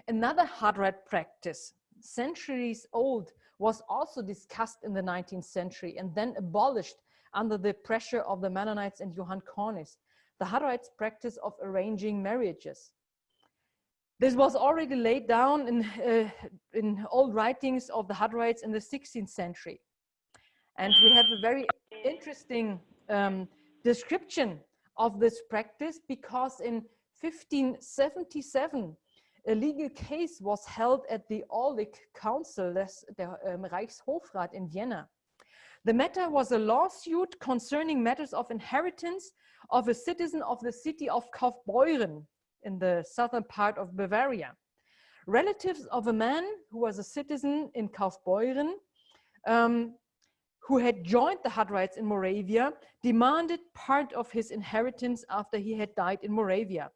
Another Hutterite practice, centuries old, was also discussed in the 19th century and then abolished under the pressure of the Mennonites and Johan Cornice, the Hutterites' practice of arranging marriages. This was already laid down in old writings of the Hutterites in the 16th century. And we have a very interesting description of this practice, because in 1577, a legal case was held at the Aulic Council, der Reichshofrat in Vienna. The matter was a lawsuit concerning matters of inheritance of a citizen of the city of Kaufbeuren in the southern part of Bavaria. Relatives of a man who was a citizen in Kaufbeuren, who had joined the Hutterites in Moravia, demanded part of his inheritance after he had died in Moravia.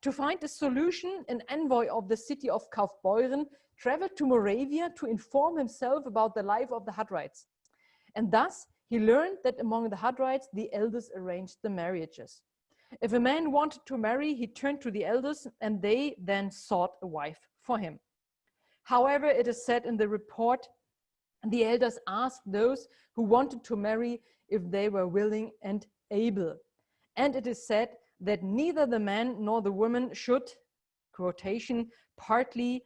To find a solution, an envoy of the city of Kaufbeuren traveled to Moravia to inform himself about the life of the Hutterites. And thus, he learned that among the Hutterites, the elders arranged the marriages. If a man wanted to marry, he turned to the elders, and they then sought a wife for him. However, it is said in the report, the elders asked those who wanted to marry if they were willing and able. And it is said that neither the man nor the woman should, quotation, partly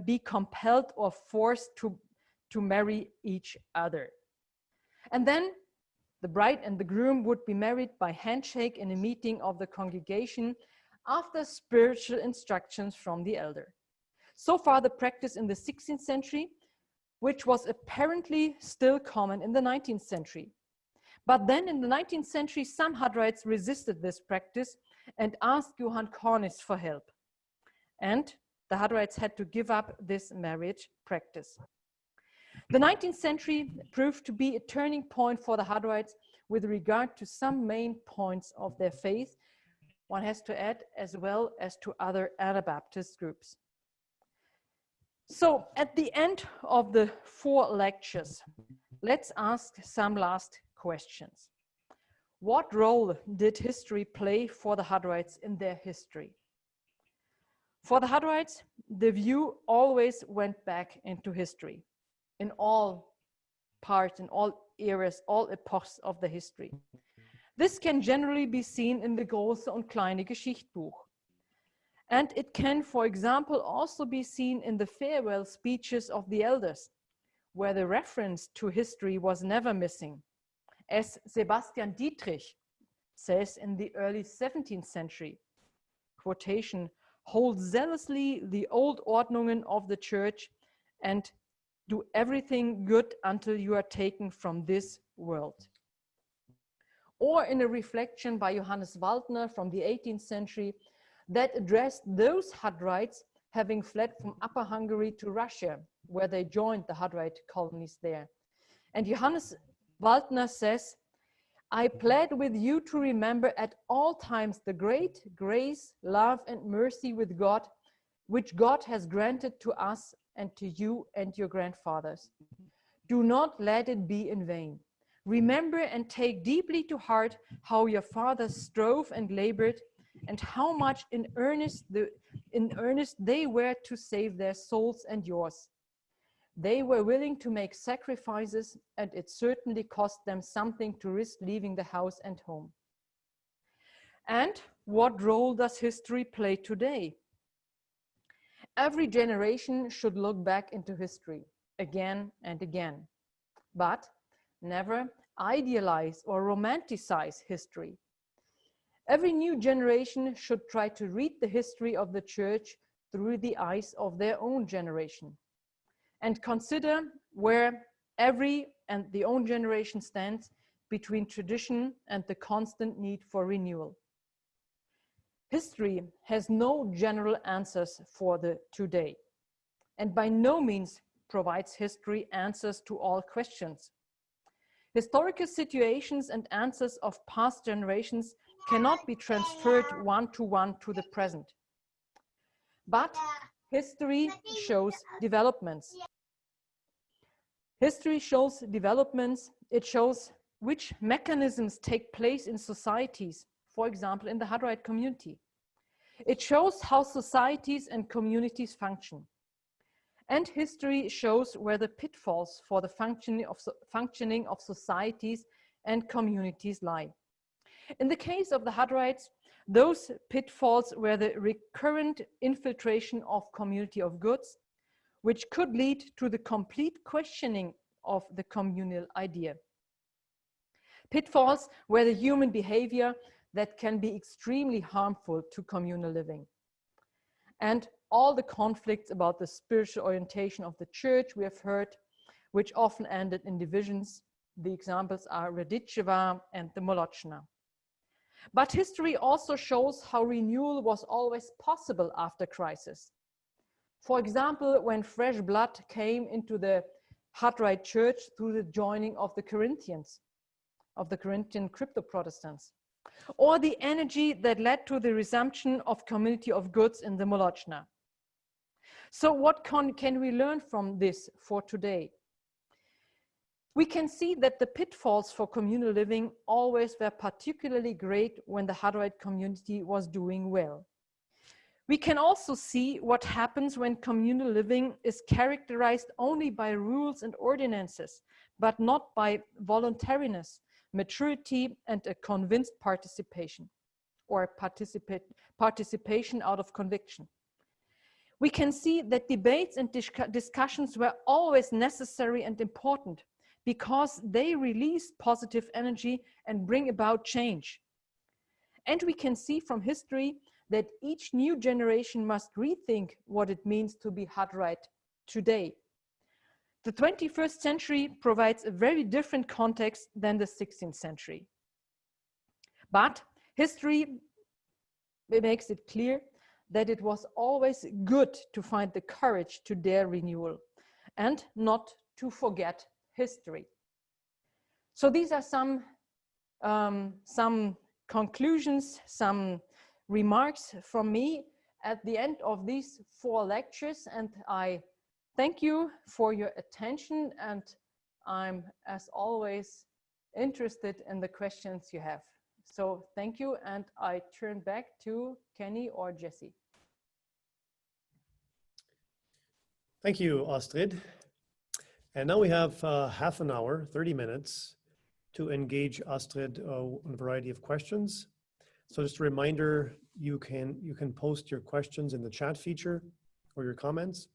be compelled or forced to marry each other. And then the bride and the groom would be married by handshake in a meeting of the congregation after spiritual instructions from the elder. So far the practice in the 16th century, which was apparently still common in the 19th century. But then in the 19th century, some Hutterites resisted this practice and asked Johan Cornice for help. And the Hutterites had to give up this marriage practice. The 19th century proved to be a turning point for the Hutterites with regard to some main points of their faith, one has to add, as well as to other Anabaptist groups. So at the end of the 4 lectures, let's ask some last questions. What role did history play for the Hutterites in their history? For the Hutterites, the view always went back into history, in all parts, in all eras, all epochs of the history. This can generally be seen in the Große und Kleine Geschichtbuch. And it can, for example, also be seen in the farewell speeches of the elders, where the reference to history was never missing. As Sebastian Dietrich says in the early 17th century, quotation, "Hold zealously the old Ordnungen of the church and do everything good until you are taken from this world." Or in a reflection by Johannes Voltner from the 18th century that addressed those Hutterites having fled from Upper Hungary to Russia, where they joined the Hutterite colonies there. And Johannes Voltner says, "I plead with you to remember at all times the great grace, love, and mercy with God, which God has granted to us and to you and your grandfathers. Do not let it be in vain. Remember and take deeply to heart how your fathers strove and labored, and how much in earnest they were to save their souls and yours. They were willing to make sacrifices, and it certainly cost them something to risk leaving the house and home." And what role does history play today? Every generation should look back into history again and again, but never idealize or romanticize history. Every new generation should try to read the history of the church through the eyes of their own generation and consider where every and the own generation stands between tradition and the constant need for renewal. History has no general answers for the today, and by no means provides history answers to all questions. Historical situations and answers of past generations cannot be transferred one-to-one to the present. But history shows developments. History shows developments. It shows which mechanisms take place in societies, for example, in the Hutterite community. It shows how societies and communities function. And history shows where the pitfalls for the functioning of societies and communities lie. In the case of the Hutterites, those pitfalls were the recurrent infiltration of community of goods, which could lead to the complete questioning of the communal idea. Pitfalls were the human behavior that can be extremely harmful to communal living. And all the conflicts about the spiritual orientation of the church we have heard, which often ended in divisions. The examples are Radiceva and the Molochna. But history also shows how renewal was always possible after crisis. For example, when fresh blood came into the Hutterite church through the joining of the Corinthians, of the Corinthian crypto-Protestants, or the energy that led to the resumption of community of goods in the Molochna. So what can we learn from this for today? We can see that the pitfalls for communal living always were particularly great when the Hutterite community was doing well. We can also see what happens when communal living is characterized only by rules and ordinances, but not by voluntariness, maturity, and a convinced participation, or participation out of conviction. We can see that debates and discussions were always necessary and important because they release positive energy and bring about change. And we can see from history that each new generation must rethink what it means to be Hutterite today. The 21st century provides a very different context than the 16th century. But history makes it clear that it was always good to find the courage to dare renewal and not to forget history. So these are some conclusions, some remarks from me at the end of these 4 lectures, and I thank you for your attention, and I'm, as always, interested in the questions you have. So thank you, and I turn back to Kenny or Jesse. Thank you, Astrid. And now we have half an hour, 30 minutes, to engage Astrid on a variety of questions. So just a reminder, you can post your questions in the chat feature or your comments,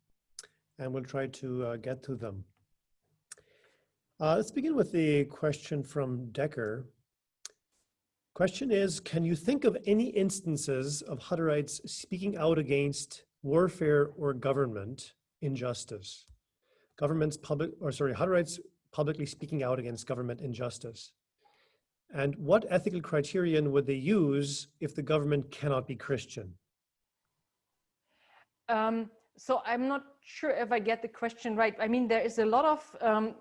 and we'll try to get to them. Let's begin with the question from Decker. Question is, can you think of any instances of Hutterites speaking out against warfare or government injustice? Hutterites publicly speaking out against government injustice. And what ethical criterion would they use if the government cannot be Christian? So I'm not sure if I get the question right. I mean, there is a lot of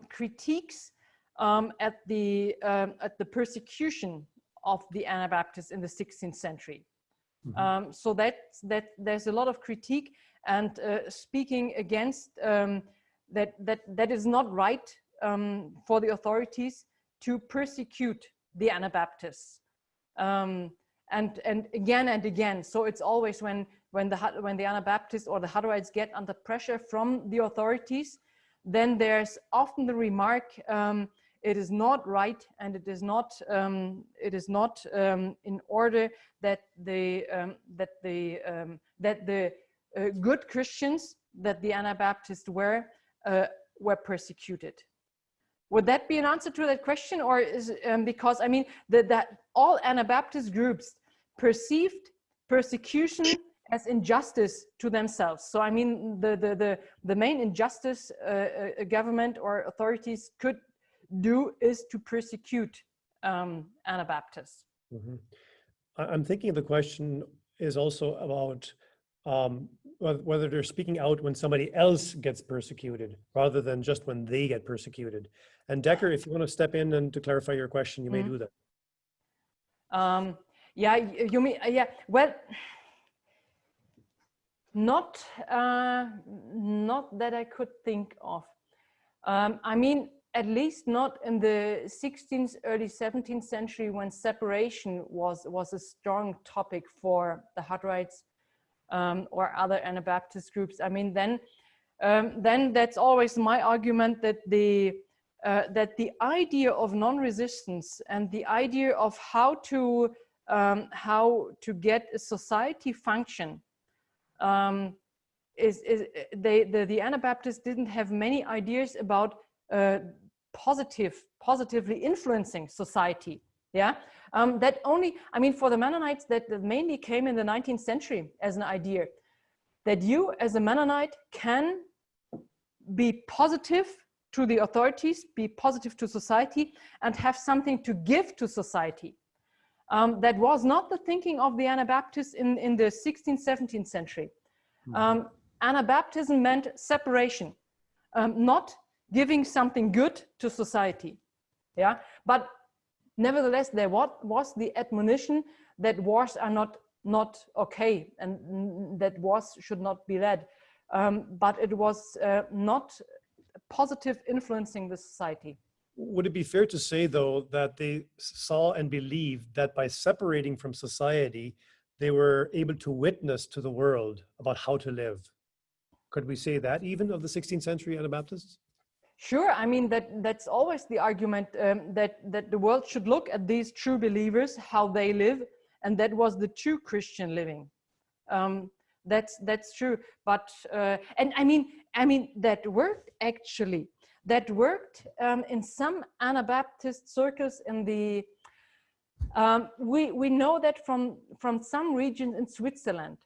critiques at the persecution of the Anabaptists in the 16th century. Mm-hmm. So that there's a lot of critique and speaking against that is not right for the authorities to persecute the Anabaptists, and again and again. So it's always when the Anabaptists or the Hutterites get under pressure from the authorities, then there's often the remark, it is not right, and it is not in order that the good Christians that the Anabaptists were persecuted. Would that be an answer to that question, or is because I mean that all Anabaptist groups perceived persecution as injustice to themselves? So I mean the main injustice a government or authorities could do is to persecute Anabaptists. Mhm. I'm thinking the question is also about whether they're speaking out when somebody else gets persecuted rather than just when they get persecuted. And Decker, if you want to step in and to clarify your question, you may do that. Yeah, you mean, yeah, well, not that I could think of. I mean, at least not in the 16th, early 17th century, when separation was a strong topic for the Hutterites or other Anabaptist groups. I mean, then that's always my argument that the idea of non-resistance and the idea of how to get a society function the Anabaptists didn't have many ideas about positively influencing society. Yeah, that only, I mean, for the Mennonites, that mainly came in the 19th century as an idea that you as a Mennonite can be positive to the authorities, be positive to society, and have something to give to society. That was not the thinking of the Anabaptists in the 16th, 17th century. Anabaptism meant separation, not giving something good to society. Yeah, but nevertheless, there was the admonition that wars are not okay and that wars should not be led. But it was not positive influencing the society. Would it be fair to say, though, that they saw and believed that by separating from society, they were able to witness to the world about how to live? Could we say that even of the 16th century Anabaptists? Sure. I mean, that's always the argument that the world should look at these true believers, how they live, and that was the true Christian living. That's true. But and I mean that worked actually. That worked in some Anabaptist circles in the. We know that from some regions in Switzerland,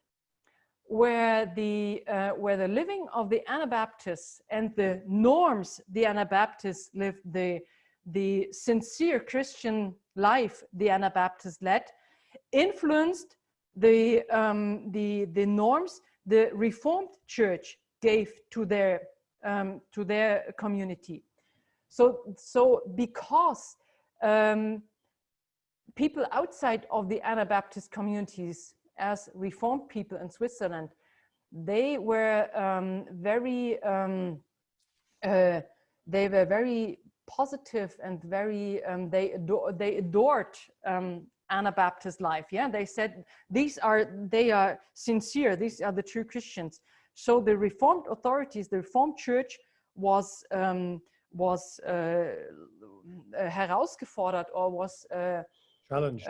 where the living of the Anabaptists and the norms the Anabaptists lived, the sincere Christian life the Anabaptists led, influenced the norms the Reformed Church gave to their community. So because people outside of the Anabaptist communities, as Reformed people in Switzerland, they were very positive and very they adored Anabaptist life. Yeah, they said they are sincere. These are the true Christians. So the Reformed authorities, the Reformed Church was herausgefordert or was challenged.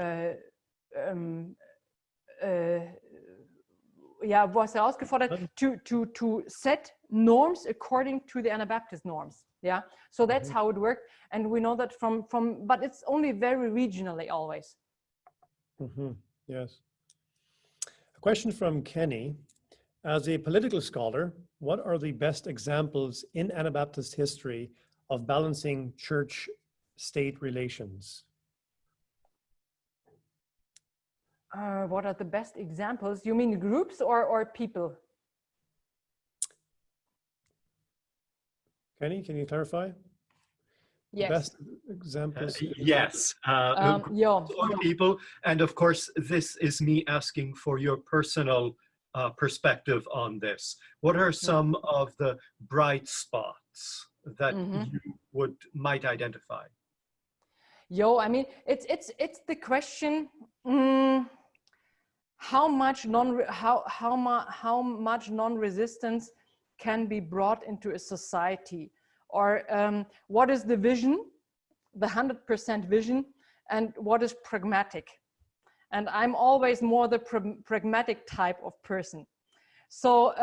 Was herausgefordert to set norms according to the Anabaptist norms. Yeah, so that's how it worked, and we know that from but it's only very regionally always. Yes. A question from Kenny: as a political scholar, what are the best examples in Anabaptist history of balancing church-state relations? What are the best examples? You mean groups or people? Kenny, can you clarify? Yes. The best examples? Yes. Or people. And of course, this is me asking for your personal perspective on this. What are some of the bright spots that you might identify? I mean, it's the question. How much non-resistance can be brought into a society, or what is the vision, the 100% vision, and what is pragmatic? And I'm always more the pragmatic type of person. So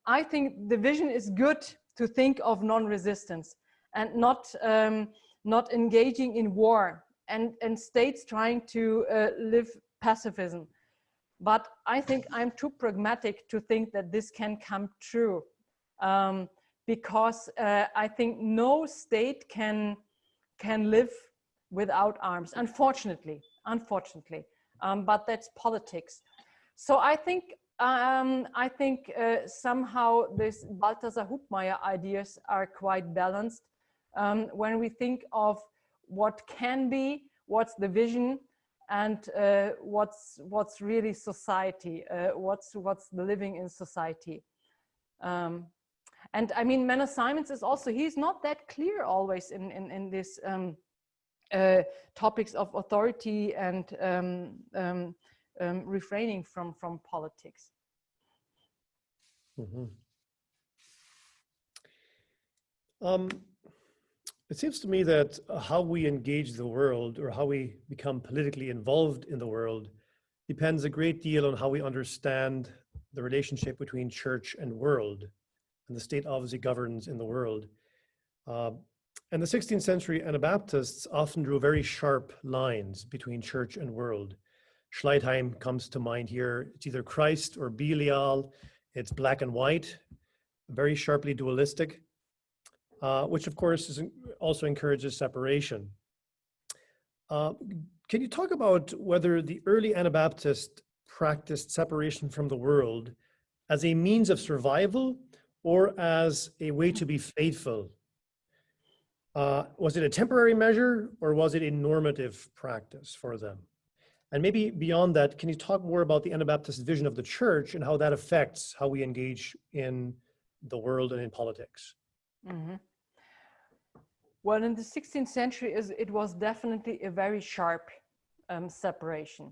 I think the vision is good to think of non-resistance and not engaging in war and states trying to live pacifism. But I think I'm too pragmatic to think that this can come true, because I think no state can live without arms, unfortunately, but that's politics. So I think somehow this Balthasar Hubmaier ideas are quite balanced when we think of what can be, what's the vision, and what's really society, what's the living in society. And I mean, Menno Simons is also, he's not that clear always in this topics of authority and refraining from politics. Mm-hmm. It seems to me that how we engage the world or how we become politically involved in the world depends a great deal on how we understand the relationship between church and world. And the state obviously governs in the world. And the 16th century Anabaptists often drew very sharp lines between church and world. Schleitheim comes to mind here. It's either Christ or Belial. It's black and white, very sharply dualistic, which of course also encourages separation. Can you talk about whether the early Anabaptists practiced separation from the world as a means of survival or as a way to be faithful? Was it a temporary measure or was it a normative practice for them? And maybe beyond that, can you talk more about the Anabaptist vision of the church and how that affects how we engage in the world and in politics? Mm-hmm. Well, in the 16th century, it was definitely a very sharp separation.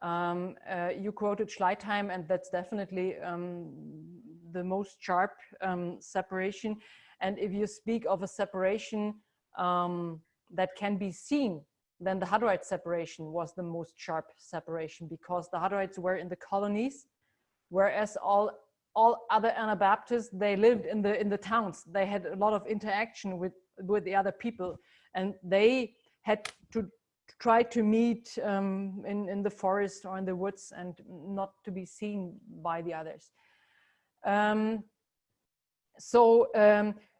You quoted Schleitheim, and that's definitely the most sharp separation. And if you speak of a separation that can be seen, then the Hutterite separation was the most sharp separation, because the Hutterites were in the colonies, whereas all other Anabaptists, they lived in the towns. They had a lot of interaction with the other people, and they had to try to meet in the forest or in the woods and not to be seen by the others. So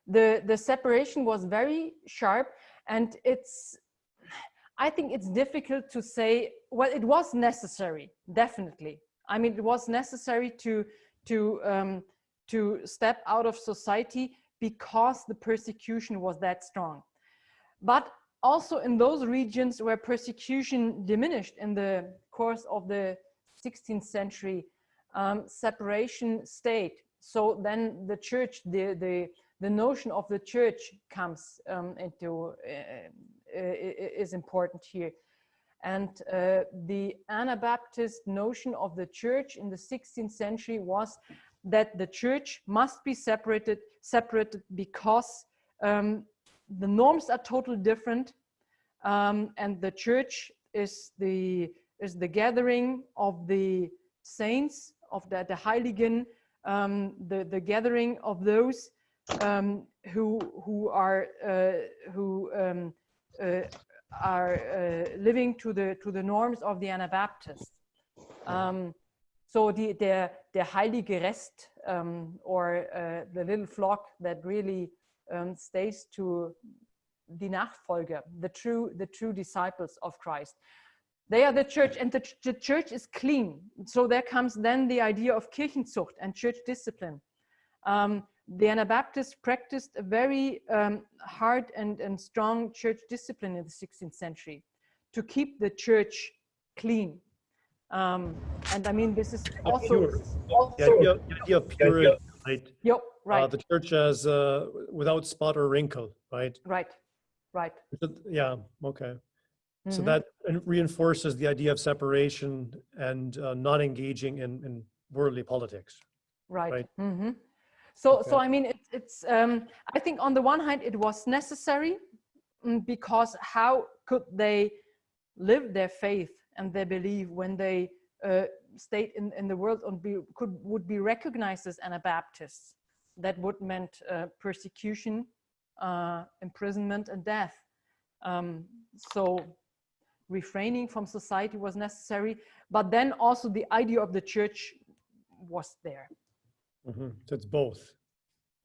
the separation was very sharp, and I think it's difficult to say. Well, it was necessary, definitely. I mean, it was necessary to step out of society because the persecution was that strong. But also in those regions where persecution diminished in the course of the 16th century, separation stayed. So then the church, the notion of the church comes is important here. And the Anabaptist notion of the church in the 16th century was that the church must be separated because the norms are totally different, and the church is the gathering of the saints, of the Heiligen, the gathering of those who are living to the norms of the Anabaptists. So der heilige Rest, or the little flock that really stays to die Nachfolger, the true disciples of Christ. They are the church, and the church is clean. So there comes then the idea of Kirchenzucht and church discipline. The Anabaptists practiced a very hard and strong church discipline in the 16th century to keep the church clean. And I mean, this is also the idea of purity, right? Yep, right. The church as without spot or wrinkle, right? Right. Yeah, okay. Mm-hmm. So that reinforces the idea of separation and not engaging in worldly politics. Right. Mm-hmm. So I mean, it's I think on the one hand it was necessary, because how could they live their faith and their belief when they stayed in the world and would be recognized as Anabaptists? That would meant persecution, imprisonment, and death. So refraining from society was necessary, but then also the idea of the church was there. Mm-hmm. So it's both.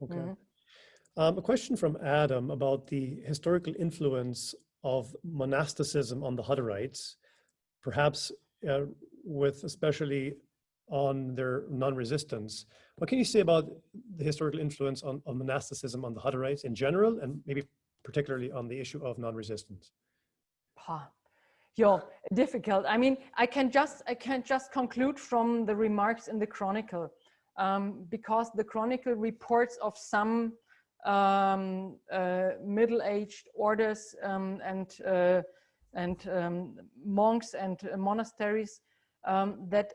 Okay. Mm-hmm. A question from Adam about the historical influence of monasticism on the Hutterites, perhaps with especially on their non-resistance. What can you say about the historical influence of monasticism on the Hutterites in general, and maybe particularly on the issue of non-resistance? Yeah, difficult. I mean, I can just conclude from the remarks in the Chronicle, because the Chronicle reports of some middle-aged orders and monks and monasteries that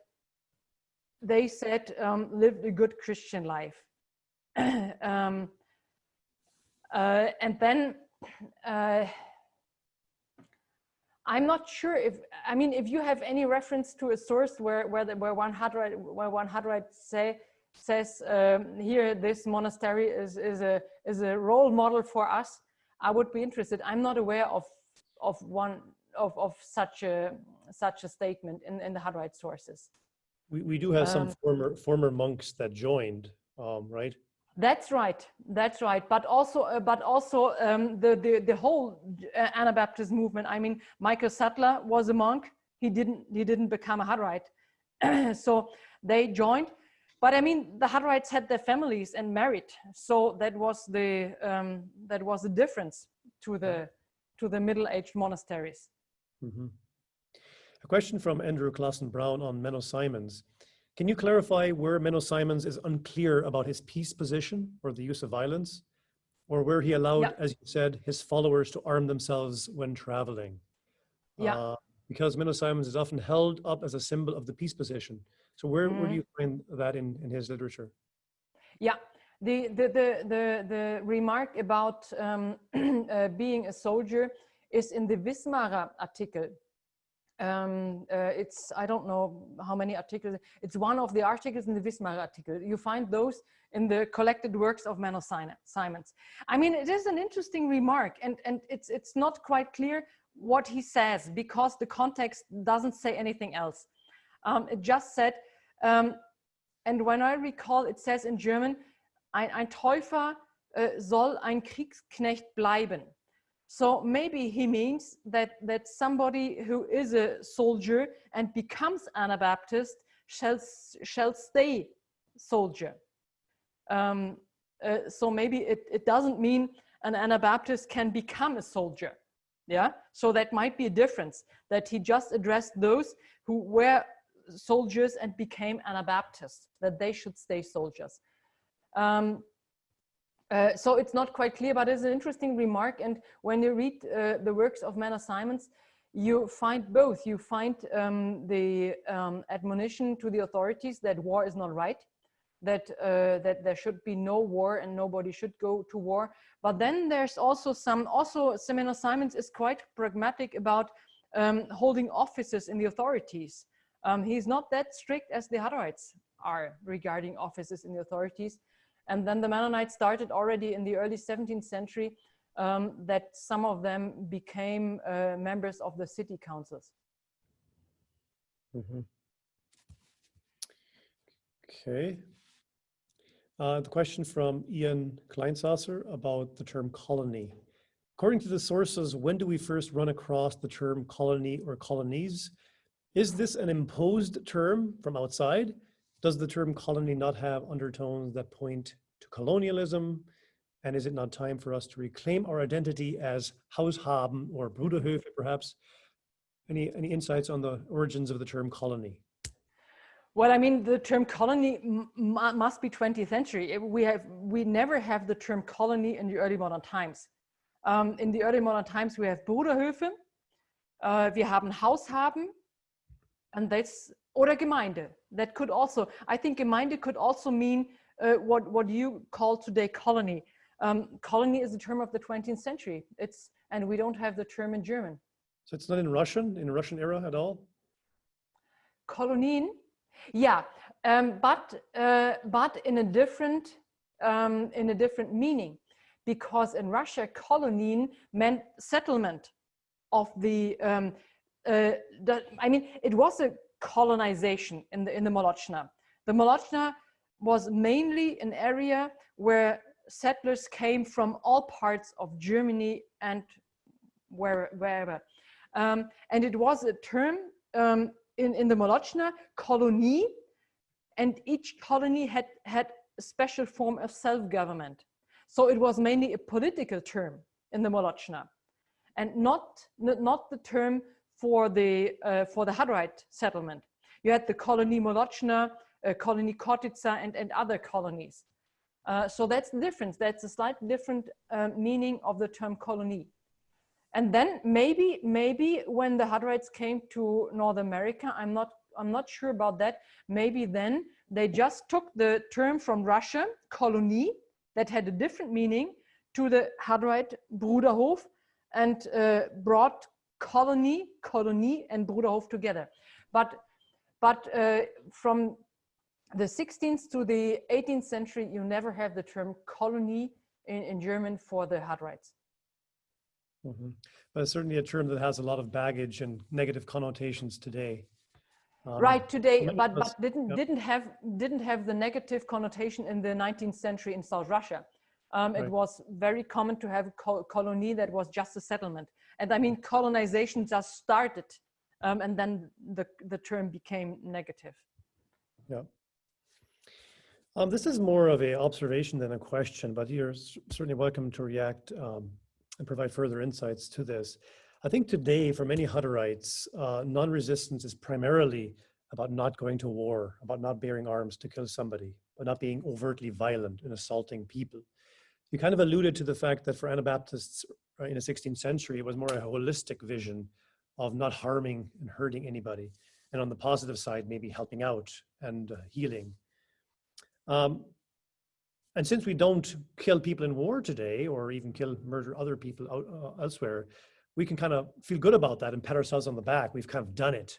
they said lived a good Christian life. And then I'm not sure if you have any reference to a source where one Hutterite says here this monastery is a role model for us, I would be interested. I'm not aware of such a statement in the Hutterite sources. We do have some former monks that joined, right? That's right. But also the whole Anabaptist movement. I mean, Michael Sattler was a monk. He didn't become a Hutterite, so they joined. But I mean, the Hutterites had their families and married, so that was the difference to the middle-aged monasteries. Mm-hmm. A question from Andrew Klassen-Brown on Menno Simons. Can you clarify where Menno Simons is unclear about his peace position or the use of violence, or where he allowed, as you said, his followers to arm themselves when traveling? Because Menno Simons is often held up as a symbol of the peace position. So where do you find that in his literature? Yeah, the remark about being a soldier is in the Wismarer article. It's, I don't know how many articles, it's one of the articles in the Wismarer article. You find those in the collected works of Menno Simons. I mean, it is an interesting remark, and it's not quite clear what he says, because the context doesn't say anything else. It just said, and when I recall, it says in German, ein Täufer soll ein Kriegsknecht bleiben. So maybe he means that somebody who is a soldier and becomes Anabaptist shall stay soldier. So maybe it doesn't mean an Anabaptist can become a soldier. Yeah, so that might be a difference, that he just addressed those who were soldiers and became Anabaptists, that they should stay soldiers. So it's not quite clear, but it's an interesting remark. And when you read the works of Menno Simons, you find both. You find the admonition to the authorities that war is not right, that there should be no war and nobody should go to war. But then there's also Menno Simons is quite pragmatic about holding offices in the authorities. He's not that strict as the Hutterites are regarding offices in the authorities. And then the Mennonites started already in the early 17th century that some of them became members of the city councils. Mm-hmm. Okay. The question from Ian Kleinsasser about the term colony. According to the sources, when do we first run across the term colony or colonies? Is this an imposed term from outside? Does the term colony not have undertones that point to colonialism? And is it not time for us to reclaim our identity as Haushaben or Bruderhöfe, perhaps? Any insights on the origins of the term colony? Well, I mean, the term colony must be 20th century. We never have the term colony in the early modern times. In the early modern times, we have Bruderhöfe, wir haben Haushaben, and that's, oder Gemeinde. That could also, I think Gemeinde could also mean what you call today colony. Colony is a term of the 20th century. And we don't have the term in German. So it's not in the Russian era at all? Kolonien? Yeah, but in a different meaning, because in Russia, kolonien meant settlement of the. I mean, it was a colonization in the Molochna. The Molochna was mainly an area where settlers came from all parts of Germany and wherever. And it was a term in the Molochna, colony, and each colony had a special form of self-government. So it was mainly a political term in the Molochna, and not the term for the Hutterite settlement. You had the colony Molochna, colony Kotica, and other colonies. So that's the difference. That's a slightly different meaning of the term colony. And then maybe when the Hutterites came to North America, I'm not sure about that. Maybe then they just took the term from Russia, colony, that had a different meaning, to the Hutterite Bruderhof, and brought colony, and Bruderhof together. But from the 16th to the 18th century, you never have the term colony in German for the Hutterites. Mm-hmm. But it's certainly a term that has a lot of baggage and negative connotations today. Right, today, but Yep. didn't have the negative connotation in the 19th century in South Russia. Right. It was very common to have a colony that was just a settlement. And I mean, colonization just started, and then the term became negative. Yeah. This is more of an observation than a question, but you're certainly welcome to react and provide further insights to this. I think today, for many Hutterites, non-resistance is primarily about not going to war, about not bearing arms to kill somebody, but not being overtly violent and assaulting people. You kind of alluded to the fact that for Anabaptists in the 16th century, it was more a holistic vision of not harming and hurting anybody. And on the positive side, maybe helping out and healing. And since we don't kill people in war today, or even murder other people elsewhere, we can kind of feel good about that and pat ourselves on the back. We've kind of done it.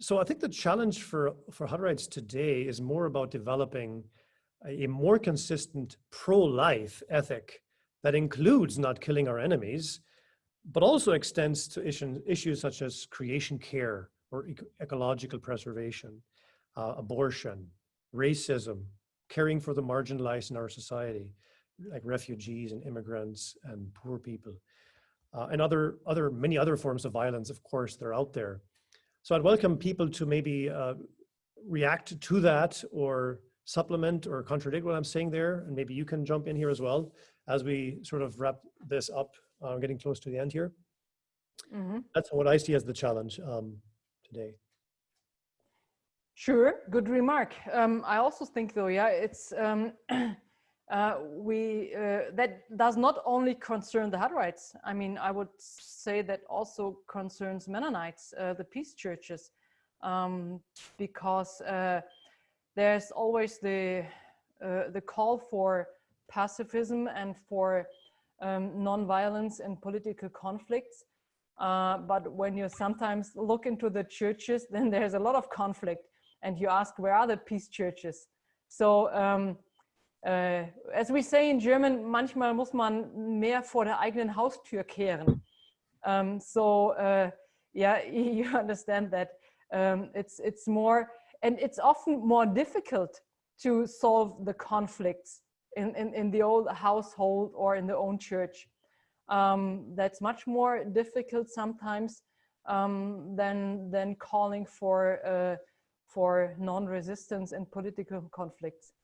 So I think the challenge for Hutterites today is more about developing a more consistent pro-life ethic that includes not killing our enemies, but also extends to issues such as creation care or ecological preservation, abortion, racism, caring for the marginalized in our society, like refugees and immigrants and poor people, and many other forms of violence, of course, that are out there. So I'd welcome people to maybe react to that or supplement or contradict what I'm saying there, and maybe you can jump in here as well as we sort of wrap this up, getting close to the end here. Mm-hmm. That's what I see as the challenge today. Sure, good remark. I also think, though, yeah, it's that does not only concern the Hutterites. I mean, I would say that also concerns Mennonites, the peace churches, because there's always the call for pacifism and for non-violence in political conflicts. But when you sometimes look into the churches, then there's a lot of conflict. And you ask, where are the peace churches? So, as we say in German, manchmal muss man mehr vor der eigenen Haustür kehren. Yeah, you understand that it's more, and it's often more difficult to solve the conflicts in the old household or in the own church. That's much more difficult sometimes than calling for non-resistance and political conflicts.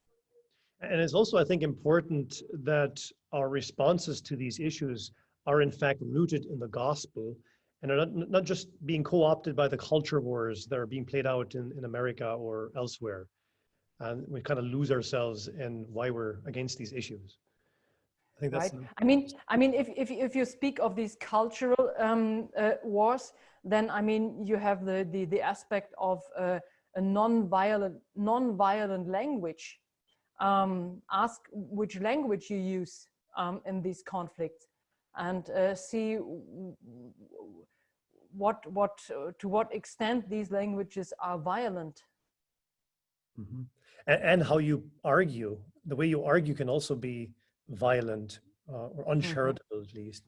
And it's also, I think, important that our responses to these issues are in fact rooted in the gospel and are not just being co-opted by the culture wars that are being played out in America or elsewhere. And we kind of lose ourselves in why we're against these issues. I think that's right. I mean, if you speak of these cultural wars, then I mean you have the aspect of a non-violent language. Ask which language you use in these conflicts, and see to what extent these languages are violent. Mm-hmm. And how you argue. The way you argue can also be violent or uncharitable, at least.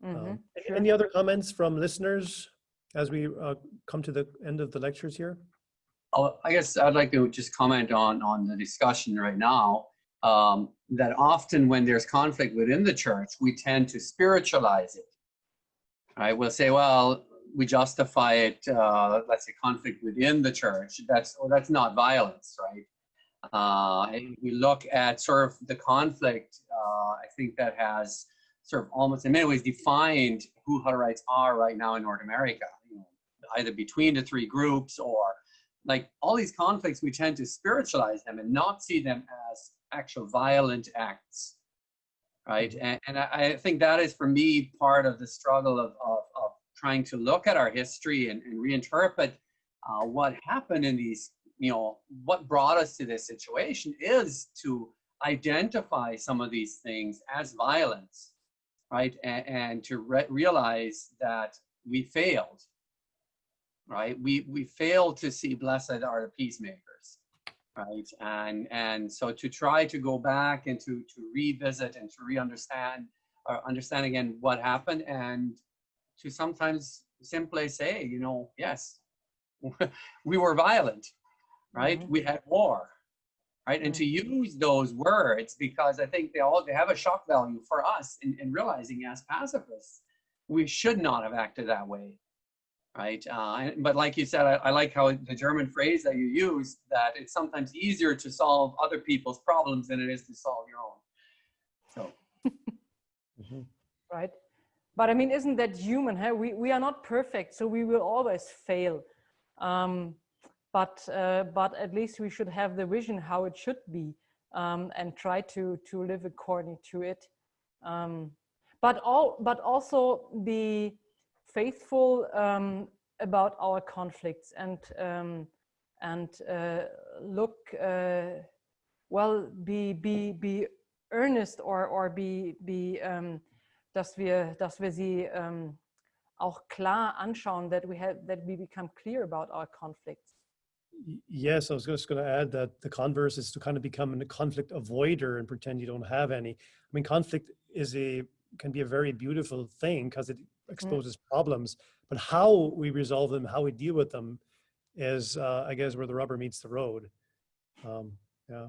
Mm-hmm. Sure. Any other comments from listeners as we come to the end of the lectures here? I guess I'd like to just comment on the discussion right now. that often when there's conflict within the church, we tend to spiritualize it. Right? We'll say, well, we justify it, let's say conflict within the church. That's not violence, right? And we look at sort of the conflict, I think that has sort of almost in many ways defined who Hutterites are right now in North America, you know, either between the three groups or like all these conflicts, we tend to spiritualize them and not see them as actual violent acts, right? And I think that is for me part of the struggle of trying to look at our history and reinterpret what happened in these, you know, what brought us to this situation is to identify some of these things as violence, right? And to realize that we failed, right? We failed to see blessed are the peacemakers, right? And so to try to go back and to revisit and to re-understand or understand again what happened, and to sometimes simply say, you know, yes, we were violent, right? We had war, right? And to use those words, because I think they have a shock value for us in realizing as pacifists, we should not have acted that way, right? But like you said, I like how the German phrase that you use, that it's sometimes easier to solve other people's problems than it is to solve your own. So. Right. But I mean, isn't that human? Huh? We are not perfect, so we will always fail. But at least we should have the vision how it should be, and try to live according to it. But also be faithful about our conflicts and look well, be earnest or be dass wir sie auch klar anschauen, that we become clear about our conflicts. Yes, I was just going to add that the converse is to kind of become a conflict avoider and pretend you don't have any. I mean, conflict can be a very beautiful thing because it exposes problems, but how we resolve them, how we deal with them is, I guess, where the rubber meets the road. Yeah.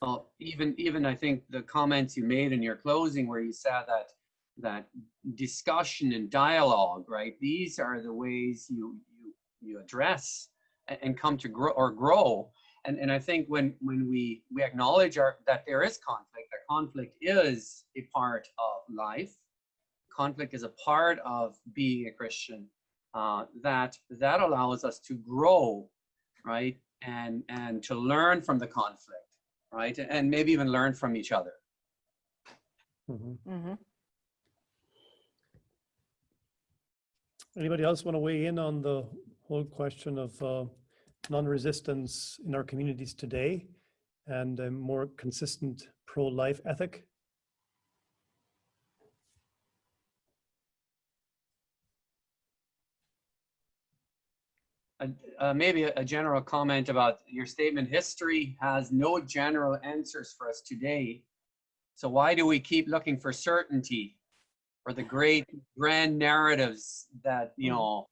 Well, even I think the comments you made in your closing where you said that discussion and dialogue, right? These are the ways you address and come to grow. And I think when we acknowledge that there is conflict, that conflict is a part of life, conflict is a part of being a Christian, that allows us to grow, right? And to learn from the conflict, right? And maybe even learn from each other. Anybody else want to weigh in on the whole question of non-resistance in our communities today and a more consistent pro-life ethic? Maybe a general comment about your statement, history has no general answers for us today. So why do we keep looking for certainty or the great grand narratives that, you know,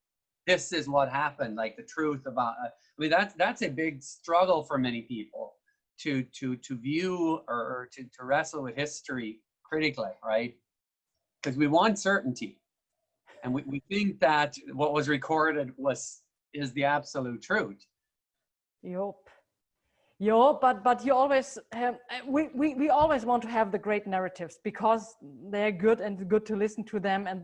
this is what happened, like the truth about, I mean, that's a big struggle for many people to view or to wrestle with history critically, right? Because we want certainty. And we think that what was recorded is the absolute truth. Yup. But you always have, we always want to have the great narratives because they're good and good to listen to them, and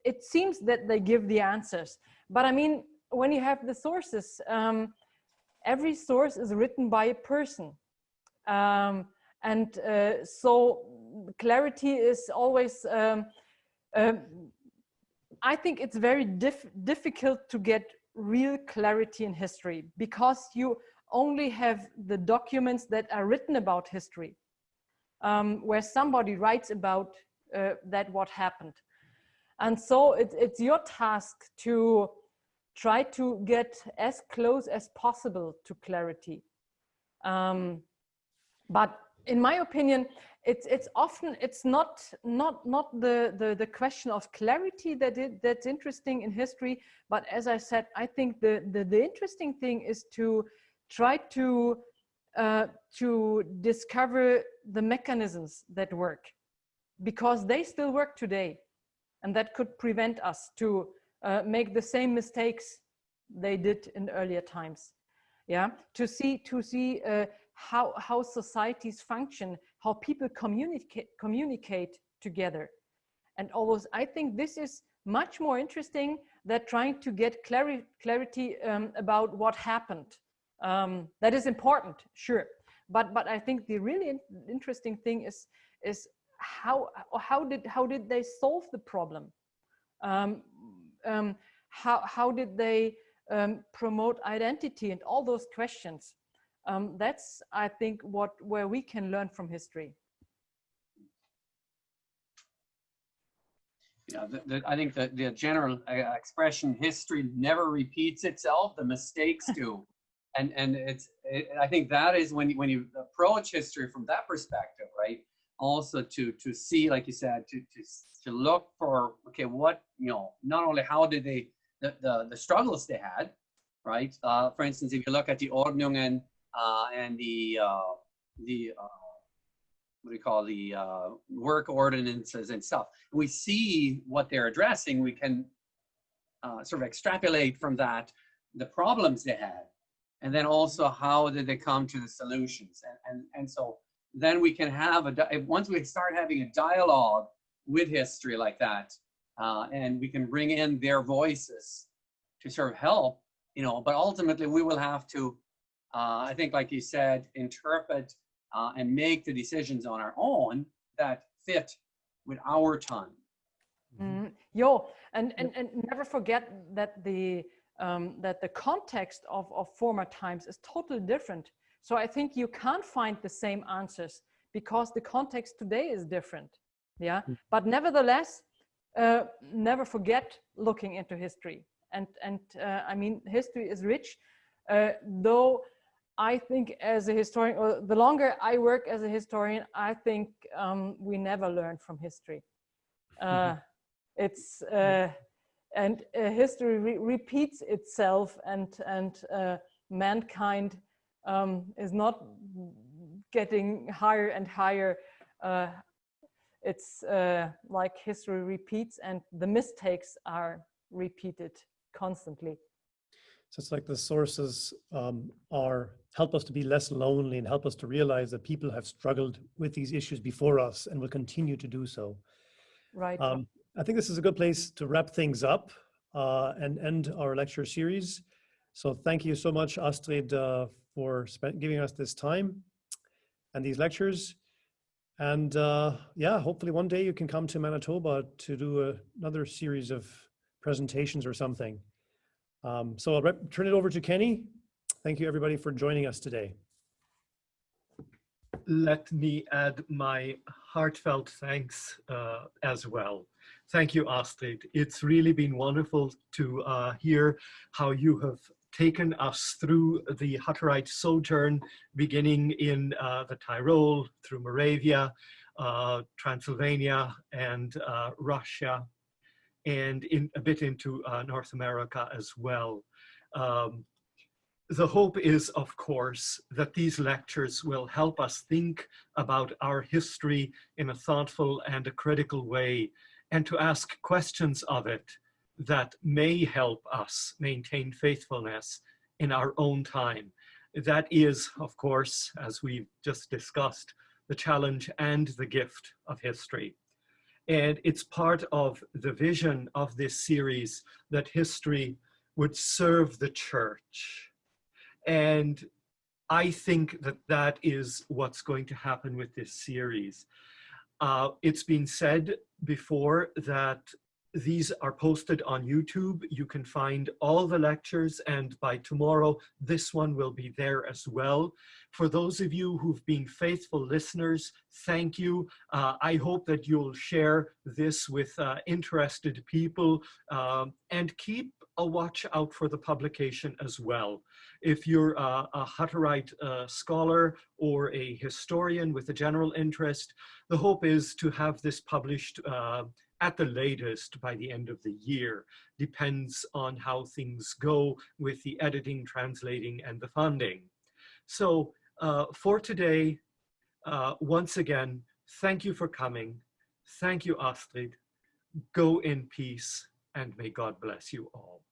it seems that they give the answers. But I mean, when you have the sources, every source is written by a person, so clarity is always. I think it's very difficult to get real clarity in history because you only have the documents that are written about history, where somebody writes about that what happened. And so it's your task to try to get as close as possible to clarity. But in my opinion, it's often, it's not the question of clarity that's interesting in history, but as I said, I think the interesting thing is to try to to discover the mechanisms that work, because they still work today, and that could prevent us to make the same mistakes they did in earlier times. Yeah, to see how societies function, how people communicate together, and all those. I think this is much more interesting than trying to get clarity about what happened. That is important, sure, but I think the really interesting thing is how did they solve the problem? How did they promote identity and all those questions? That's, I think, where we can learn from history. Yeah, I think that the general expression "history never repeats itself," the mistakes do, and I think that is when you approach history from that perspective, right? Also to see, like you said, to look for, okay, what, not only how did they the struggles they had, right? For instance, if you look at the Ordnungen and the what do you call, the work ordinances and stuff, we see what they're addressing. We can sort of extrapolate from that the problems they had, and then also how did they come to the solutions, and so then we can have once we start having a dialogue with history like that, and we can bring in their voices to sort of help, but ultimately we will have to, I think, like you said, interpret and make the decisions on our own that fit with our time. And never forget that the context of former times is totally different. So I think you can't find the same answers because the context today is different. Yeah, but nevertheless, never forget looking into history. And I mean, history is rich, though I think as a historian, or the longer I work as a historian, I think we never learn from history. It's and history repeats itself, and mankind is not getting higher and higher. It's like history repeats, and the mistakes are repeated constantly. So it's like the sources help us to be less lonely and help us to realize that people have struggled with these issues before us and will continue to do so. Right. I think this is a good place to wrap things up and end our lecture series. So thank you so much, Astrid, for giving us this time and these lectures. And yeah, hopefully one day you can come to Manitoba to do another series of presentations or something. So I'll turn it over to Kenny. Thank you, everybody, for joining us today. Let me add my heartfelt thanks as well. Thank you, Astrid. It's really been wonderful to hear how you have taken us through the Hutterite sojourn, beginning in the Tyrol, through Moravia, Transylvania, and Russia, and a bit into North America as well. The hope is, of course, that these lectures will help us think about our history in a thoughtful and a critical way, and to ask questions of it that may help us maintain faithfulness in our own time. That is, of course, as we've just discussed, the challenge and the gift of history. And it's part of the vision of this series that history would serve the church. And I think that that is what's going to happen with this series. It's been said before that these are posted on YouTube. You can find all the lectures, and by tomorrow, this one will be there as well. For those of you who've been faithful listeners, thank you. I hope that you'll share this with interested people, and keep a watch out for the publication as well. If you're a Hutterite scholar or a historian with a general interest, the hope is to have this published at the latest by the end of the year. Depends on how things go with the editing, translating, and the funding. So For today, once again, thank you for coming. Thank you, Astrid. Go in peace, and may God bless you all.